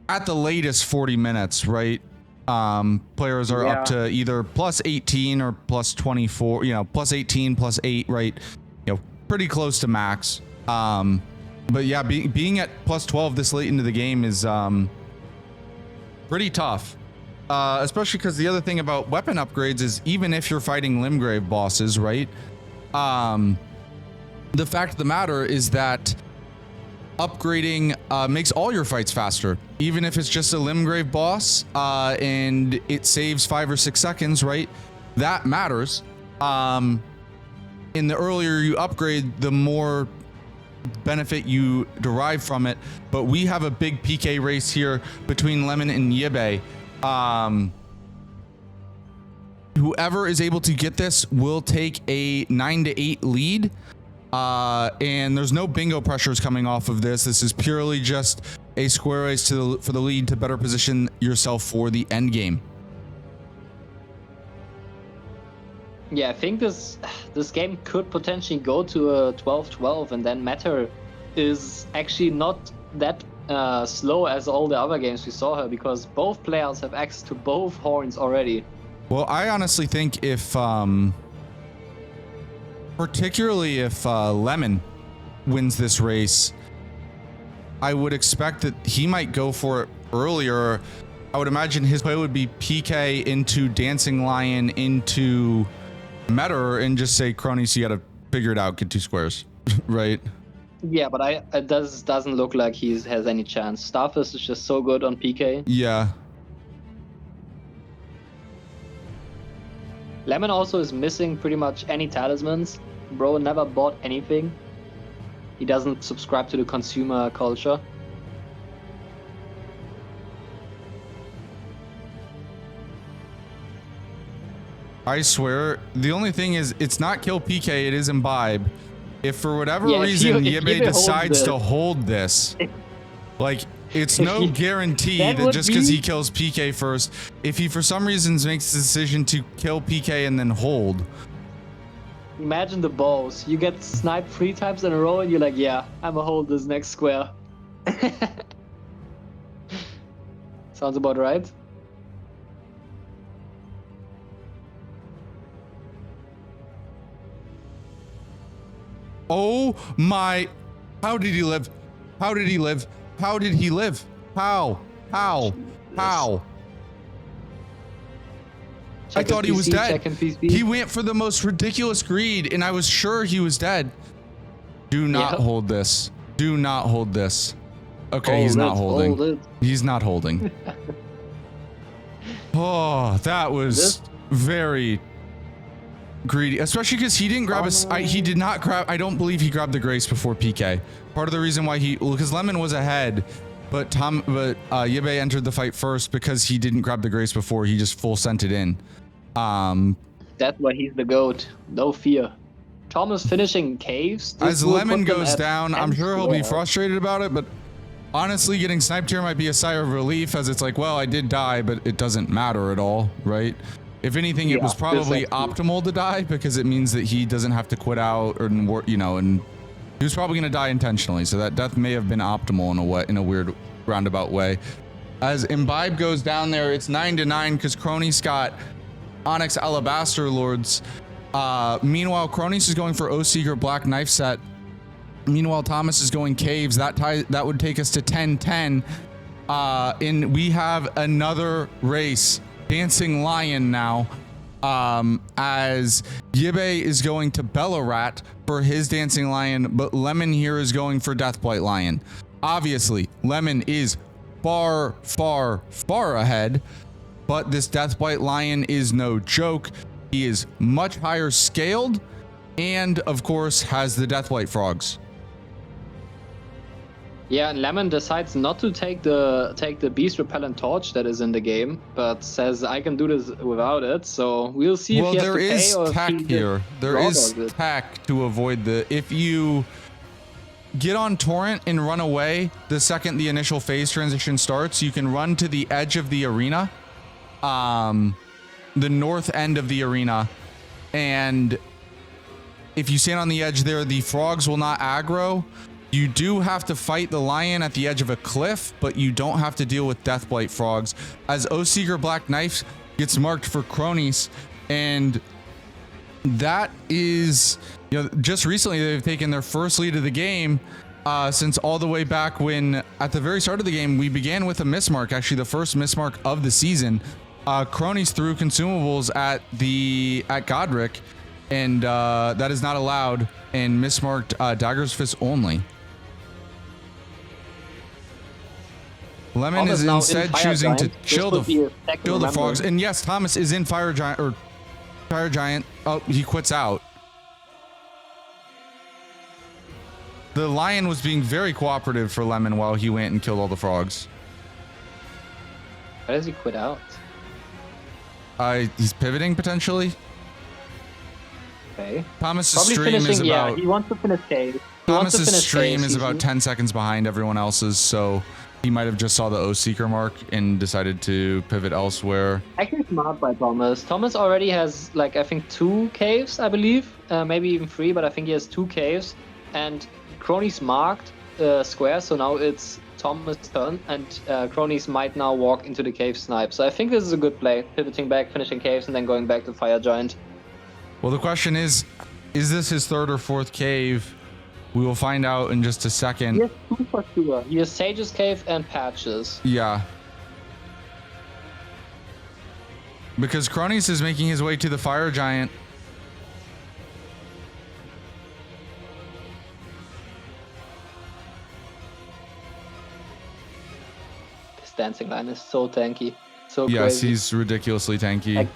A: at the latest 40 minutes, right? Players are up to either plus 18 or plus 24, you know, plus 18, plus 8, right? You know, pretty close to max. But yeah, being at plus 12 this late into the game is pretty tough. Especially because the other thing about weapon upgrades is, even if you're fighting Limgrave bosses, right? The fact of the matter is that upgrading makes all your fights faster. Even if it's just a Limgrave boss and it saves 5 or 6 seconds, right? That matters. And the earlier you upgrade, the more benefit you derive from it. But we have a big PK race here between Lemon and Yibe. Whoever is able to get this will take a 9-8 lead. And there's no bingo pressures coming off of this. This is purely just a square race for the lead to better position yourself for the end game.
B: Yeah, I think this game could potentially go to a 12-12, and then Matter is actually not that slow as all the other games we saw her, because both players have access to both horns already.
A: Well, I honestly think if, particularly if Lemon wins this race, I would expect that he might go for it earlier. I would imagine his play would be PK into Dancing Lion into Metter and just say, Cronies, you gotta figure it out, get 2 squares, right?
B: Yeah, but it doesn't look like he has any chance. Starfist is just so good on PK.
A: Yeah.
B: Lemon also is missing pretty much any talismans. Bro never bought anything. He doesn't subscribe to the consumer culture.
A: I swear, the only thing is, it's not kill PK, it is imbibe. If for whatever
B: Yeah,
A: reason
B: if
A: Yibe
B: Yibe
A: decides to
B: holds
A: hold this, like, it's no guarantee
B: that
A: that
B: would
A: just because
B: be-
A: he kills PK first, if he for some reason makes the decision to kill PK and then hold,
B: Imagine the balls. You get sniped 3 times in a row and you're like, yeah, I'ma hold this next square. Sounds about right.
A: oh my, how did he live? How did he live? How did he live? How? How? How? I
B: Check
A: thought he
B: his
A: was
B: PC,
A: dead.
B: check his PC.
A: He went for the most ridiculous greed, and I was sure he was dead. Do not
B: Yep.
A: hold this. Do not hold this. Okay,
B: Hold
A: he's
B: it,
A: not holding.
B: hold it.
A: He's not holding. Oh, that was
B: This-
A: very greedy, especially because he didn't grab he did not grab. I don't believe he grabbed the grace before PK. Part of the reason why because Lemon was ahead, but Yibe entered the fight first because he didn't grab the grace before. He just full sent it in.
B: That's why he's the GOAT. No fear. Thomas finishing caves. This
A: As
B: will
A: Lemon
B: put them
A: goes
B: at
A: down, I'm
B: 10
A: sure he'll be
B: square.
A: frustrated about it, but honestly, getting sniped here might be a sigh of relief, as it's like, well, I did die, but it doesn't matter at all, right? If anything, it
B: Yeah,
A: was probably
B: exactly.
A: optimal to die because it means that he doesn't have to quit out, or and he was probably going to die intentionally. So that death may have been optimal in a weird roundabout way. As Imbibe goes down there, it's 9-9 because Cronies got Onyx Alabaster Lords. Meanwhile, Cronies is going for Oathseeker Black Knife Set. Meanwhile, Thomas is going Caves. That would take us to 10-10. And we have another race. Dancing Lion now. As Yibe is going to Bellarat for his Dancing Lion, but Lemon here is going for Deathblight Lion. Obviously, Lemon is far, far, far ahead, but this Deathblight Lion is no joke. He is much higher scaled and, of course, has the Deathblight Frogs.
B: Yeah, and Lemon decides not to take the beast repellent torch that is in the game, but says I can do this without it. So we'll see if he has to pay or
A: tech
B: if he
A: here. There
B: raw
A: is
B: dogs it.
A: tech to avoid if you get on Torrent and run away the second the initial phase transition starts, you can run to the edge of the arena, the north end of the arena, and if you stand on the edge there, the frogs will not aggro. You do have to fight the lion at the edge of a cliff, but you don't have to deal with Deathblight frogs. As Oathseeker Black Knife gets marked for Cronies, and that is, just recently they've taken their first lead of the game since all the way back when, at the very start of the game, we began with a mismark, actually the first mismark of the season. Cronies threw consumables at Godric, and that is not allowed, and mismarked Dagger's Fist only. Lemon
B: Thomas
A: is
B: now in
A: instead
B: Fire
A: chill
B: Giant. This
A: chill
B: would be a second
A: the
B: remember.
A: frogs. And yes, Thomas is in Fire Giant. Oh, he quits out. The lion was being very cooperative for Lemon while he went and killed all the frogs.
B: Why does he quit out?
A: He's pivoting potentially.
B: Okay.
A: Thomas's
B: Probably
A: stream
B: finishing.
A: is
B: Yeah,
A: about
B: he wants to finish cave. He wants to
A: Thomas's
B: finish
A: stream
B: cave,
A: is about
B: easy.
A: 10 seconds behind everyone else's, so he might have just saw the Oathseeker mark and decided to pivot elsewhere.
B: Actually smart by Thomas. Thomas already has, like, I think 2 caves, I believe. Maybe even 3, but I think he has 2 caves. And Cronies marked square, so now it's Thomas' turn. And Cronies might now walk into the cave snipe. So I think this is a good play. Pivoting back, finishing caves, and then going back to Fire Giant.
A: Well, the question is this his third or fourth cave We will find out in just a second.
B: He has 2 for sure. He has Sage's Cave and Patches.
A: Yeah. Because Cronies is making his way to the Fire Giant.
B: This dancing line is so tanky. So
A: Yes,
B: crazy.
A: he's ridiculously tanky.
B: Like,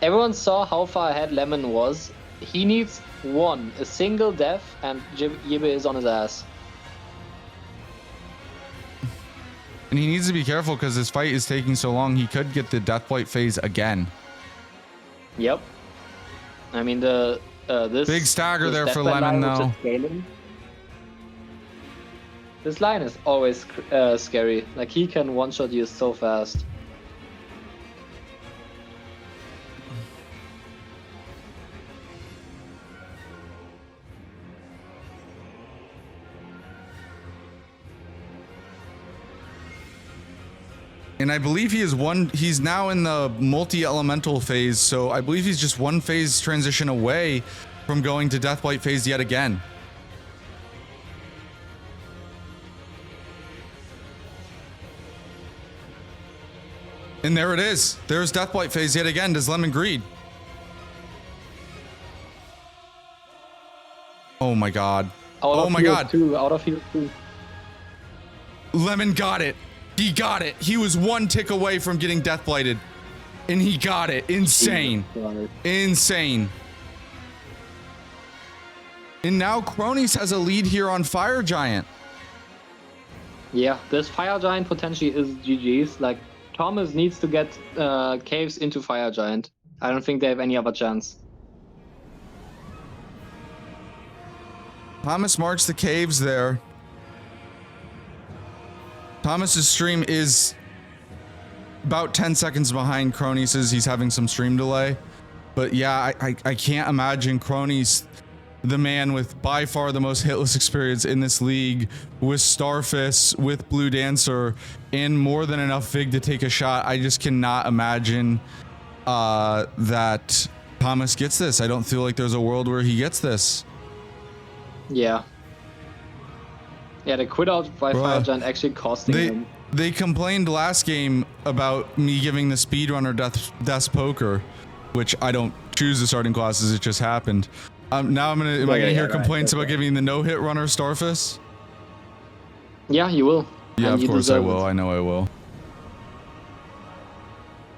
B: everyone saw how far ahead Lemon was. He needs a single death, and Yibbe is on his ass.
A: And he needs to be careful because this fight is taking so long. He could get the Deathblight phase again.
B: Yep. I mean, this
A: Big stagger
B: this
A: there for
B: Deathblight
A: Lemon,
B: line, which
A: though.
B: is scaling. This line is always scary. Like, he can one-shot you so fast.
A: And I believe he's now in the multi-elemental phase, so I believe he's just one phase transition away from going to Deathblight phase yet again. And there it is. There's Deathblight phase yet again. Does Lemon greed? Oh my god. Oh my god.
B: Out of heal 2.
A: Lemon got it. He got it. He was one tick away from getting Deathblighted. And he got it. Insane. Insane. And now Cronies has a lead here on Fire Giant.
B: Yeah, this Fire Giant potentially is GG's. Like, Thomas needs to get caves into Fire Giant. I don't think they have any other chance.
A: Thomas marks the caves there. Thomas's stream is about 10 seconds behind Cronies's. He's having some stream delay. But yeah, I can't imagine Cronies, the man with by far the most hitless experience in this league, with Starfist, with Blue Dancer, and more than enough Vig to take a shot. I just cannot imagine that Thomas gets this. I don't feel like there's a world where he gets this.
B: Yeah. Yeah, the quit out by Fire Giant actually costing him.
A: They complained last game about me giving the speedrunner Death's Poker, which I don't choose the starting classes, it just happened. Now am I gonna hear complaints about giving the no-hit runner Starfist?
B: Yeah, you will.
A: Yeah,
B: And
A: of course I will. I know I will.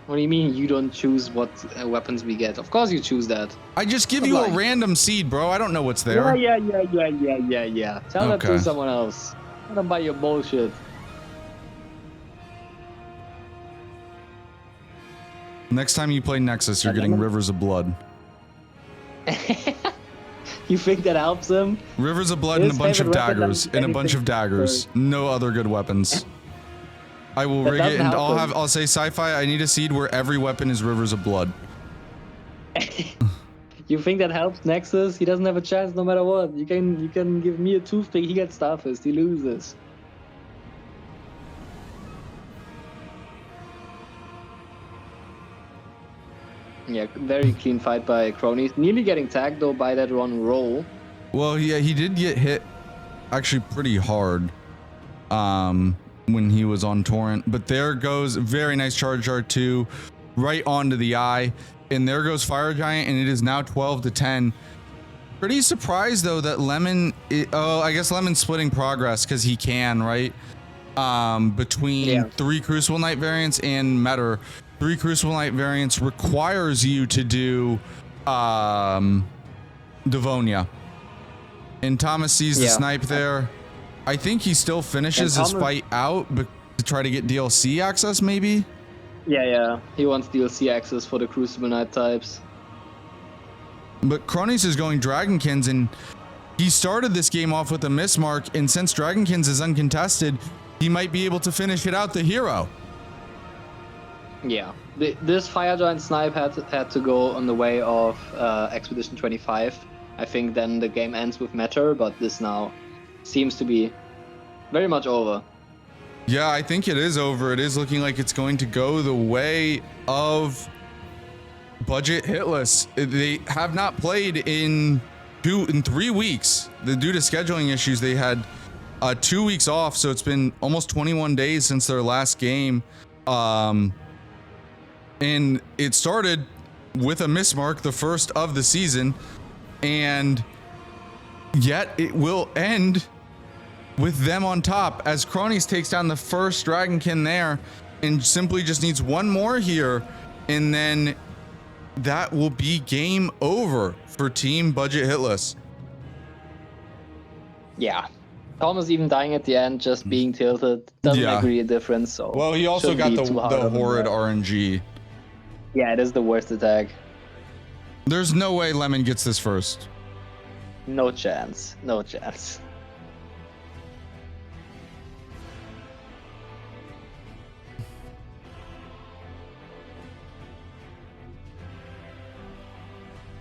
B: What do you mean you don't choose what weapons we get? Of course you choose that.
A: I just give you a random seed, bro. I don't know what's there.
B: Yeah. Tell that to someone else. I don't buy your bullshit.
A: Next time you play Nexus, you're getting Rivers of Blood.
B: You think that helps him?
A: Rivers of Blood and a bunch of daggers. No other good weapons. I will rig it and I'll say sci-fi, I need a seed where every weapon is Rivers of Blood.
B: You think that helps Nexus? He doesn't have a chance no matter what. You can give me a toothpick, he gets Starfist, he loses. Yeah, very clean fight by Cronies. Nearly getting tagged though by that one roll.
A: Well, yeah, he did get hit actually pretty hard when he was on Torrent. But there goes very nice charge R2 right onto the eye. And there goes Fire Giant, and it is now 12-10. Pretty surprised though that Lemon, I guess Lemon's splitting progress because he can, right? Between 3 Crucible Knight variants and Metter. 3 Crucible Knight variants requires you to do Devonia. And Thomas sees the snipe there. I think he still finishes his fight out but to try to get DLC access, maybe?
B: Yeah. He wants DLC access for the Crucible Knight types.
A: But Cronies is going Dragonkins, and he started this game off with a miss mark, and since Dragonkins is uncontested, he might be able to finish it out the hero.
B: Yeah, this Fire Giant snipe had to go on the way of Expedition 25. I think then the game ends with Matter, but this now seems to be very much over.
A: Yeah, I think it is over. It is looking like it's going to go the way of Budget Hitless. They have not played in in 3 weeks. Due to scheduling issues, they had 2 weeks off, so it's been almost 21 days since their last game. And it started with a miss mark, the first of the season, and yet it will end with them on top as Cronies takes down the first Dragonkin there and simply just needs one more here, and then that will be game over for Team Budget Hitless.
B: Yeah. Thomas even dying at the end, just being tilted, doesn't make really a difference. So
A: well, he also got the horrid RNG.
B: Yeah, it is the worst attack.
A: There's no way Lemon gets this first.
B: No chance. No chance.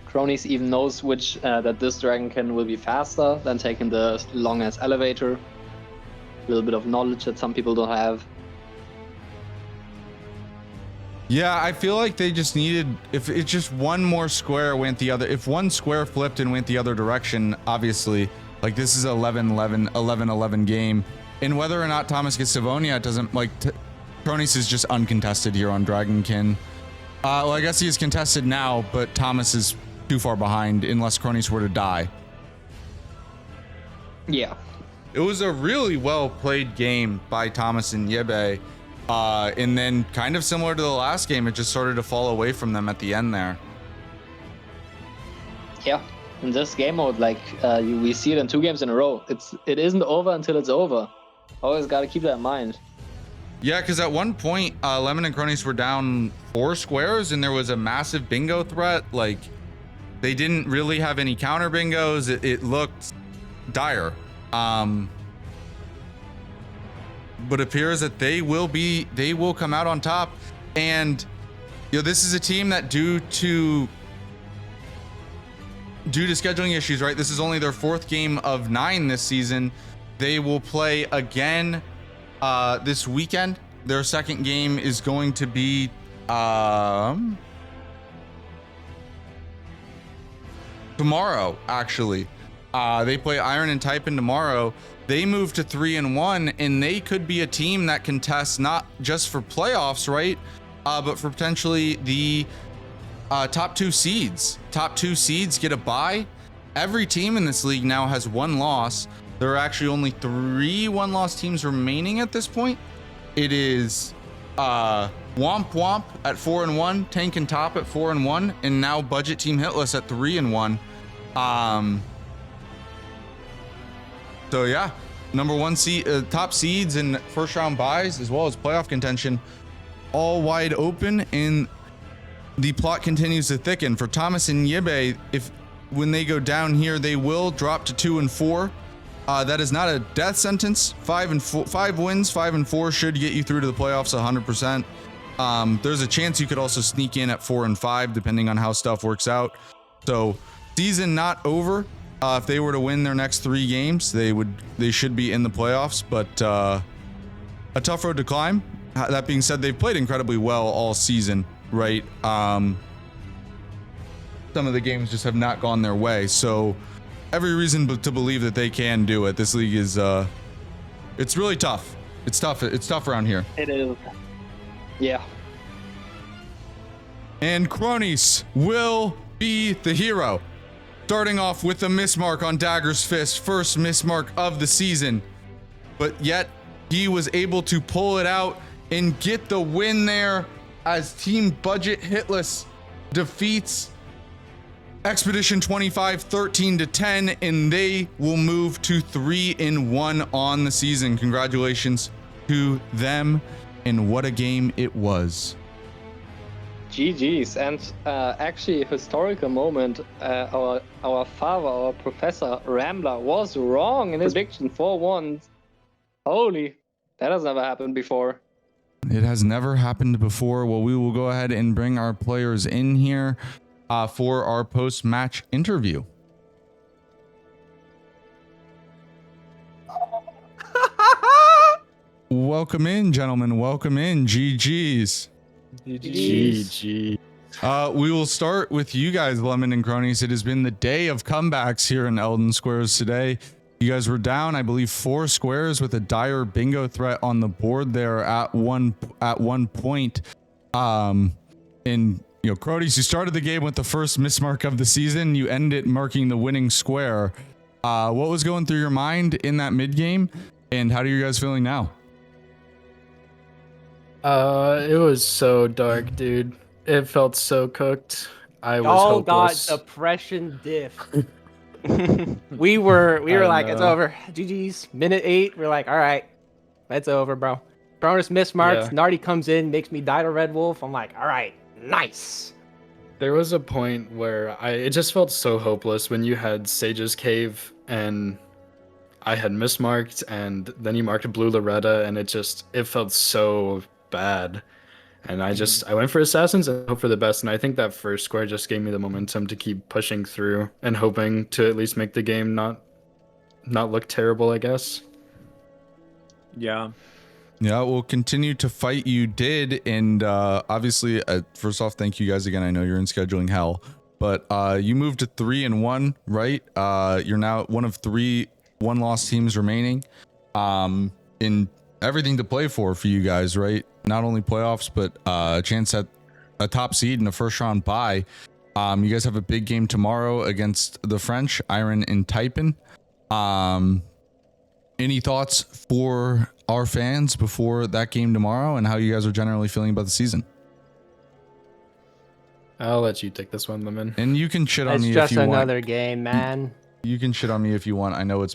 B: Cronies even knows which that this Dragonkin will be faster than taking the longest elevator. A little bit of knowledge that some people don't have.
A: Yeah, I feel like they just needed, if it's just one more square went the other, if one square flipped and went the other direction, obviously, like this is 11-11 game. And whether or not Thomas gets Savonia, it doesn't, like, Cronies is just uncontested here on Dragonkin. Well, I guess he is contested now, but Thomas is too far behind unless Cronies were to die.
B: Yeah.
A: It was a really well played game by Thomas and Yebe. And then kind of similar to the last game, it just started to fall away from them at the end there.
B: Yeah. In this game mode, like we see it in 2 games in a row. It isn't over until it's over. Always got to keep that in mind.
A: Yeah, because at one point, Lemon and Cronies were down 4 squares and there was a massive bingo threat. Like, they didn't really have any counter bingos. It looked dire. But it appears that they will come out on top. And, you know, this is a team that due to scheduling issues, right? This is only their 4th game of 9 this season. They will play again this weekend. Their second game is going to be tomorrow, actually. They play Iron and Typin tomorrow. They move to 3-1, and they could be a team that contests not just for playoffs, right? But for potentially the top 2 seeds. Top 2 seeds get a bye. Every team in this league now has 1 loss. There are actually only 3 1-loss teams remaining at this point. It is Womp Womp at 4-1, Tank and Top at 4-1, and now Budget Team Hitless at 3-1. So yeah, number 1 seed, top seeds and first round buys, as well as playoff contention, all wide open, and the plot continues to thicken for Thomas and Yebe. If when they go down here, they will drop to 2-4. That is not a death sentence. 5 wins, 5 and 4 should get you through to the playoffs 100%. There's a chance you could also sneak in at 4 and 5, depending on how stuff works out. So season not over. If they were to win their next 3 games, they should be in the playoffs, but a tough road to climb. That being said, they've played incredibly well all season, right? Some of the games just have not gone their way, so every reason to believe that they can do it. This league is it's really tough. It's tough around here.
B: It is. Yeah.
A: And Cronies will be the hero. Starting off with a miss mark on Dagger's Fist, first miss mark of the season. But yet, he was able to pull it out and get the win there as Team Budget Hitless defeats Expedition 25 13-10, and they will move to 3-1 on the season. Congratulations to them, and what a game it was.
B: GG's, and actually a historical moment. Our father, our Professor Rambler, was wrong in his prediction 4-1. Holy, that has never happened before.
A: It has never happened before. Well, we will go ahead and bring our players in here for our post-match interview. Welcome in, gentlemen. Welcome in. GG's.
C: GG.
A: We will start with you guys, Lemon and Cronies. It has been the day of comebacks here in Elden Squares today. You guys were down, I believe, 4 squares with a dire bingo threat on the board there at one point. And Cronies, you started the game with the first mismark of the season. You end it marking the winning square. What was going through your mind in that mid game, and how are you guys feeling now?
C: It was so dark, dude. It felt so cooked. I was hopeless.
D: Got depression diff. we were like, it's over. GG's. Minute 8, we're like, all right, it's over, bro. Bonus miss marks.
C: Yeah.
D: Nardi comes in, makes me die to Red Wolf. I'm like, all right, nice.
C: There was a point where it just felt so hopeless when you had Sage's Cave and I had mismarked, and then you marked Blue Loretta, and it felt so bad. And I went for Assassins and hope for the best, and I think that first square just gave me the momentum to keep pushing through and hoping to at least make the game not look terrible, I guess.
E: Yeah.
A: Yeah, we'll continue to fight. You did, and obviously, first off, thank you guys again. I know you're in scheduling hell, but you moved to 3-1, right? You're now one of 3 one-loss teams remaining. In everything to play for you guys, right? Not only playoffs, but a chance at a top seed in a first round bye. You guys have a big game tomorrow against the French, Iron and Taipan. Any thoughts for our fans before that game tomorrow, and how you guys are generally feeling about the season?
C: I'll let you take this one, Lemon.
A: And you can shit on
D: It's
A: me if
D: just
A: you want.
D: another game, man.
A: You can shit on me if you want. I know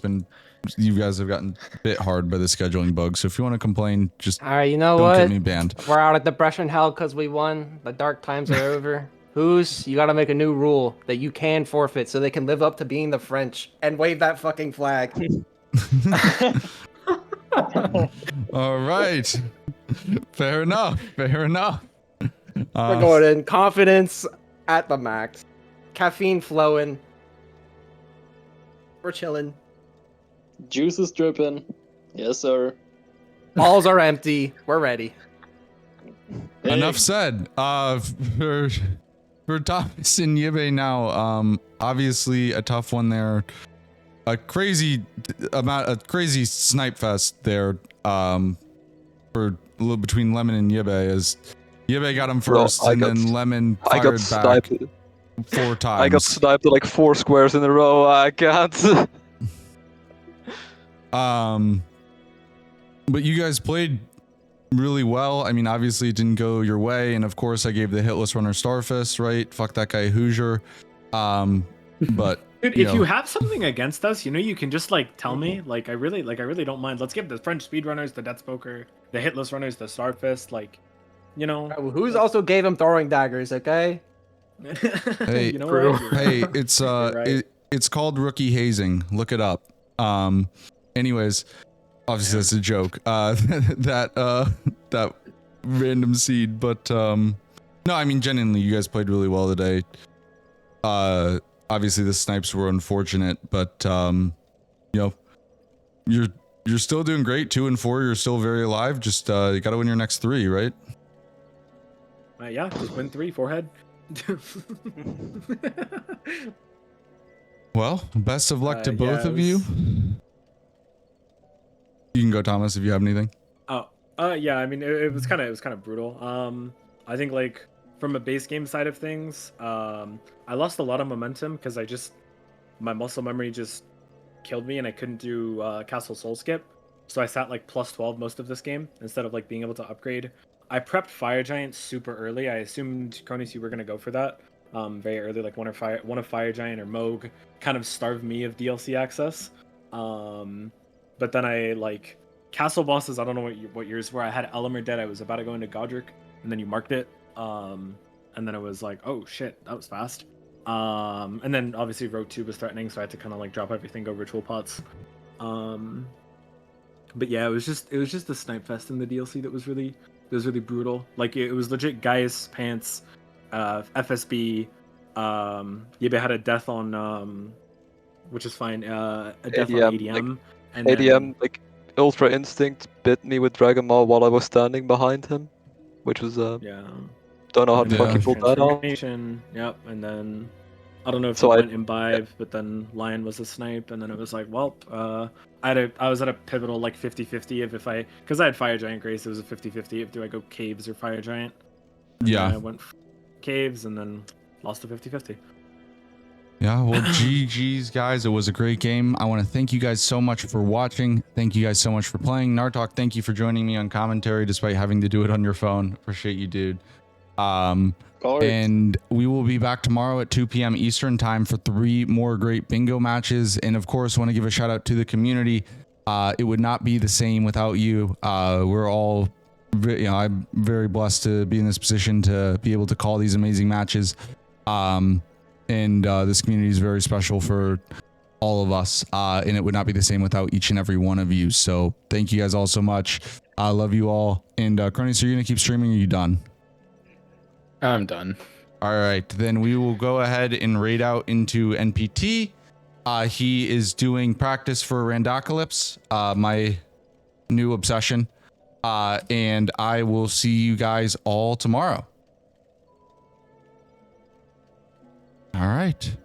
A: you guys have gotten a bit hard by the scheduling bug, so if you want to complain, just
D: All right, you know
A: don't
D: what?
A: get me banned.
D: We're out of depression hell because we won. The dark times are over. You gotta make a new rule that you can forfeit so they can live up to being the French and wave that fucking flag.
A: All right. Fair enough.
D: We're going in confidence at the max, caffeine flowing. We're chilling.
B: Juice is dripping. Yes, sir.
D: Balls are empty. We're ready.
B: Hey.
A: Enough said. For Thomas and Yibe now, obviously a tough one there. A crazy snipe fest there. For between Lemon and Yibe, as Yibe got him first, and then Lemon fired back 4 times.
F: I got sniped like 4 squares in a row. I can't.
A: But you guys played really well. I mean, obviously it didn't go your way, and of course I gave the hitless runner Starfist, right? Fuck that guy Hoosier. But
E: Dude, if you have something against us, you can just like tell me. Like I really don't mind. Let's give the French speedrunners, the Death Spoker, the hitless runners, the Starfist,
D: Who's also gave him throwing daggers, okay?
A: Hey,
E: you know what?
A: hey, it's
E: right.
A: it's called rookie hazing. Look it up. Anyways, obviously that's a joke. That random seed, but no, I mean genuinely, you guys played really well today. Obviously the snipes were unfortunate, but you're still doing great. 2 and 4, you're still very alive. Just you got to win your next 3, right?
E: Yeah, just win 3 forehead.
A: Well, best of luck to
E: Yeah,
A: both of you. You can go, Thomas, if you have anything.
E: Yeah. I mean, it was kind of brutal. I think like from a base game side of things, I lost a lot of momentum because my muscle memory just killed me, and I couldn't do Castle Soul Skip. So I sat like plus 12 most of this game instead of like being able to upgrade. I prepped Fire Giant super early. I assumed, Cronus, you were gonna go for that very early, like one of Fire Giant or Moog kind of starved me of DLC access. But then I like castle bosses. I don't know what yours were. I had Elemer dead. I was about to go into Godric, and then you marked it. And then it was like, oh shit, that was fast. And then obviously Road 2 was threatening, so I had to kind of like drop everything, go Ritual Pots. But yeah, it was just the snipe fest in the DLC that was really brutal. Like it was legit Gaius Pants, FSB. Yibe had a death on which is fine. A death
F: ADM,
E: on ADM.
F: like,
E: and
F: ADM,
E: then,
F: like Ultra Instinct bit me with Dragon Maul while I was standing behind him, which was
E: yeah.
F: Don't know how the
A: Yeah.
F: fuck you pulled that off.
E: Transformation, yep, and then I don't know if
F: So
E: it
F: I-
E: went imbibe, but then Lion was a snipe, and then it was like, well, I was at a pivotal like 50-50 if I, because I had Fire Giant Grace, it was a 50-50 if do I go Caves or Fire Giant. And
A: Yeah.
E: then I went Caves and then lost to 50-50.
A: Yeah, well, GG's, guys. It was a great game. I want to thank you guys so much for watching. Thank you guys so much for playing. Nartok, thank you for joining me on commentary despite having to do it on your phone. Appreciate you, dude. And we will be back tomorrow at 2 p.m. Eastern time for 3 more great bingo matches. And of course, want to give a shout out to the community. It would not be the same without you. We're all, I'm very blessed to be in this position to be able to call these amazing matches. And this community is very special for all of us. And it would not be the same without each and every one of you. So thank you guys all so much. I love you all. And Cronus, are you going to keep streaming or are you done?
C: I'm done.
A: All right, then we will go ahead and raid out into NPT. He is doing practice for Randocalypse, my new obsession. And I will see you guys all tomorrow. All right.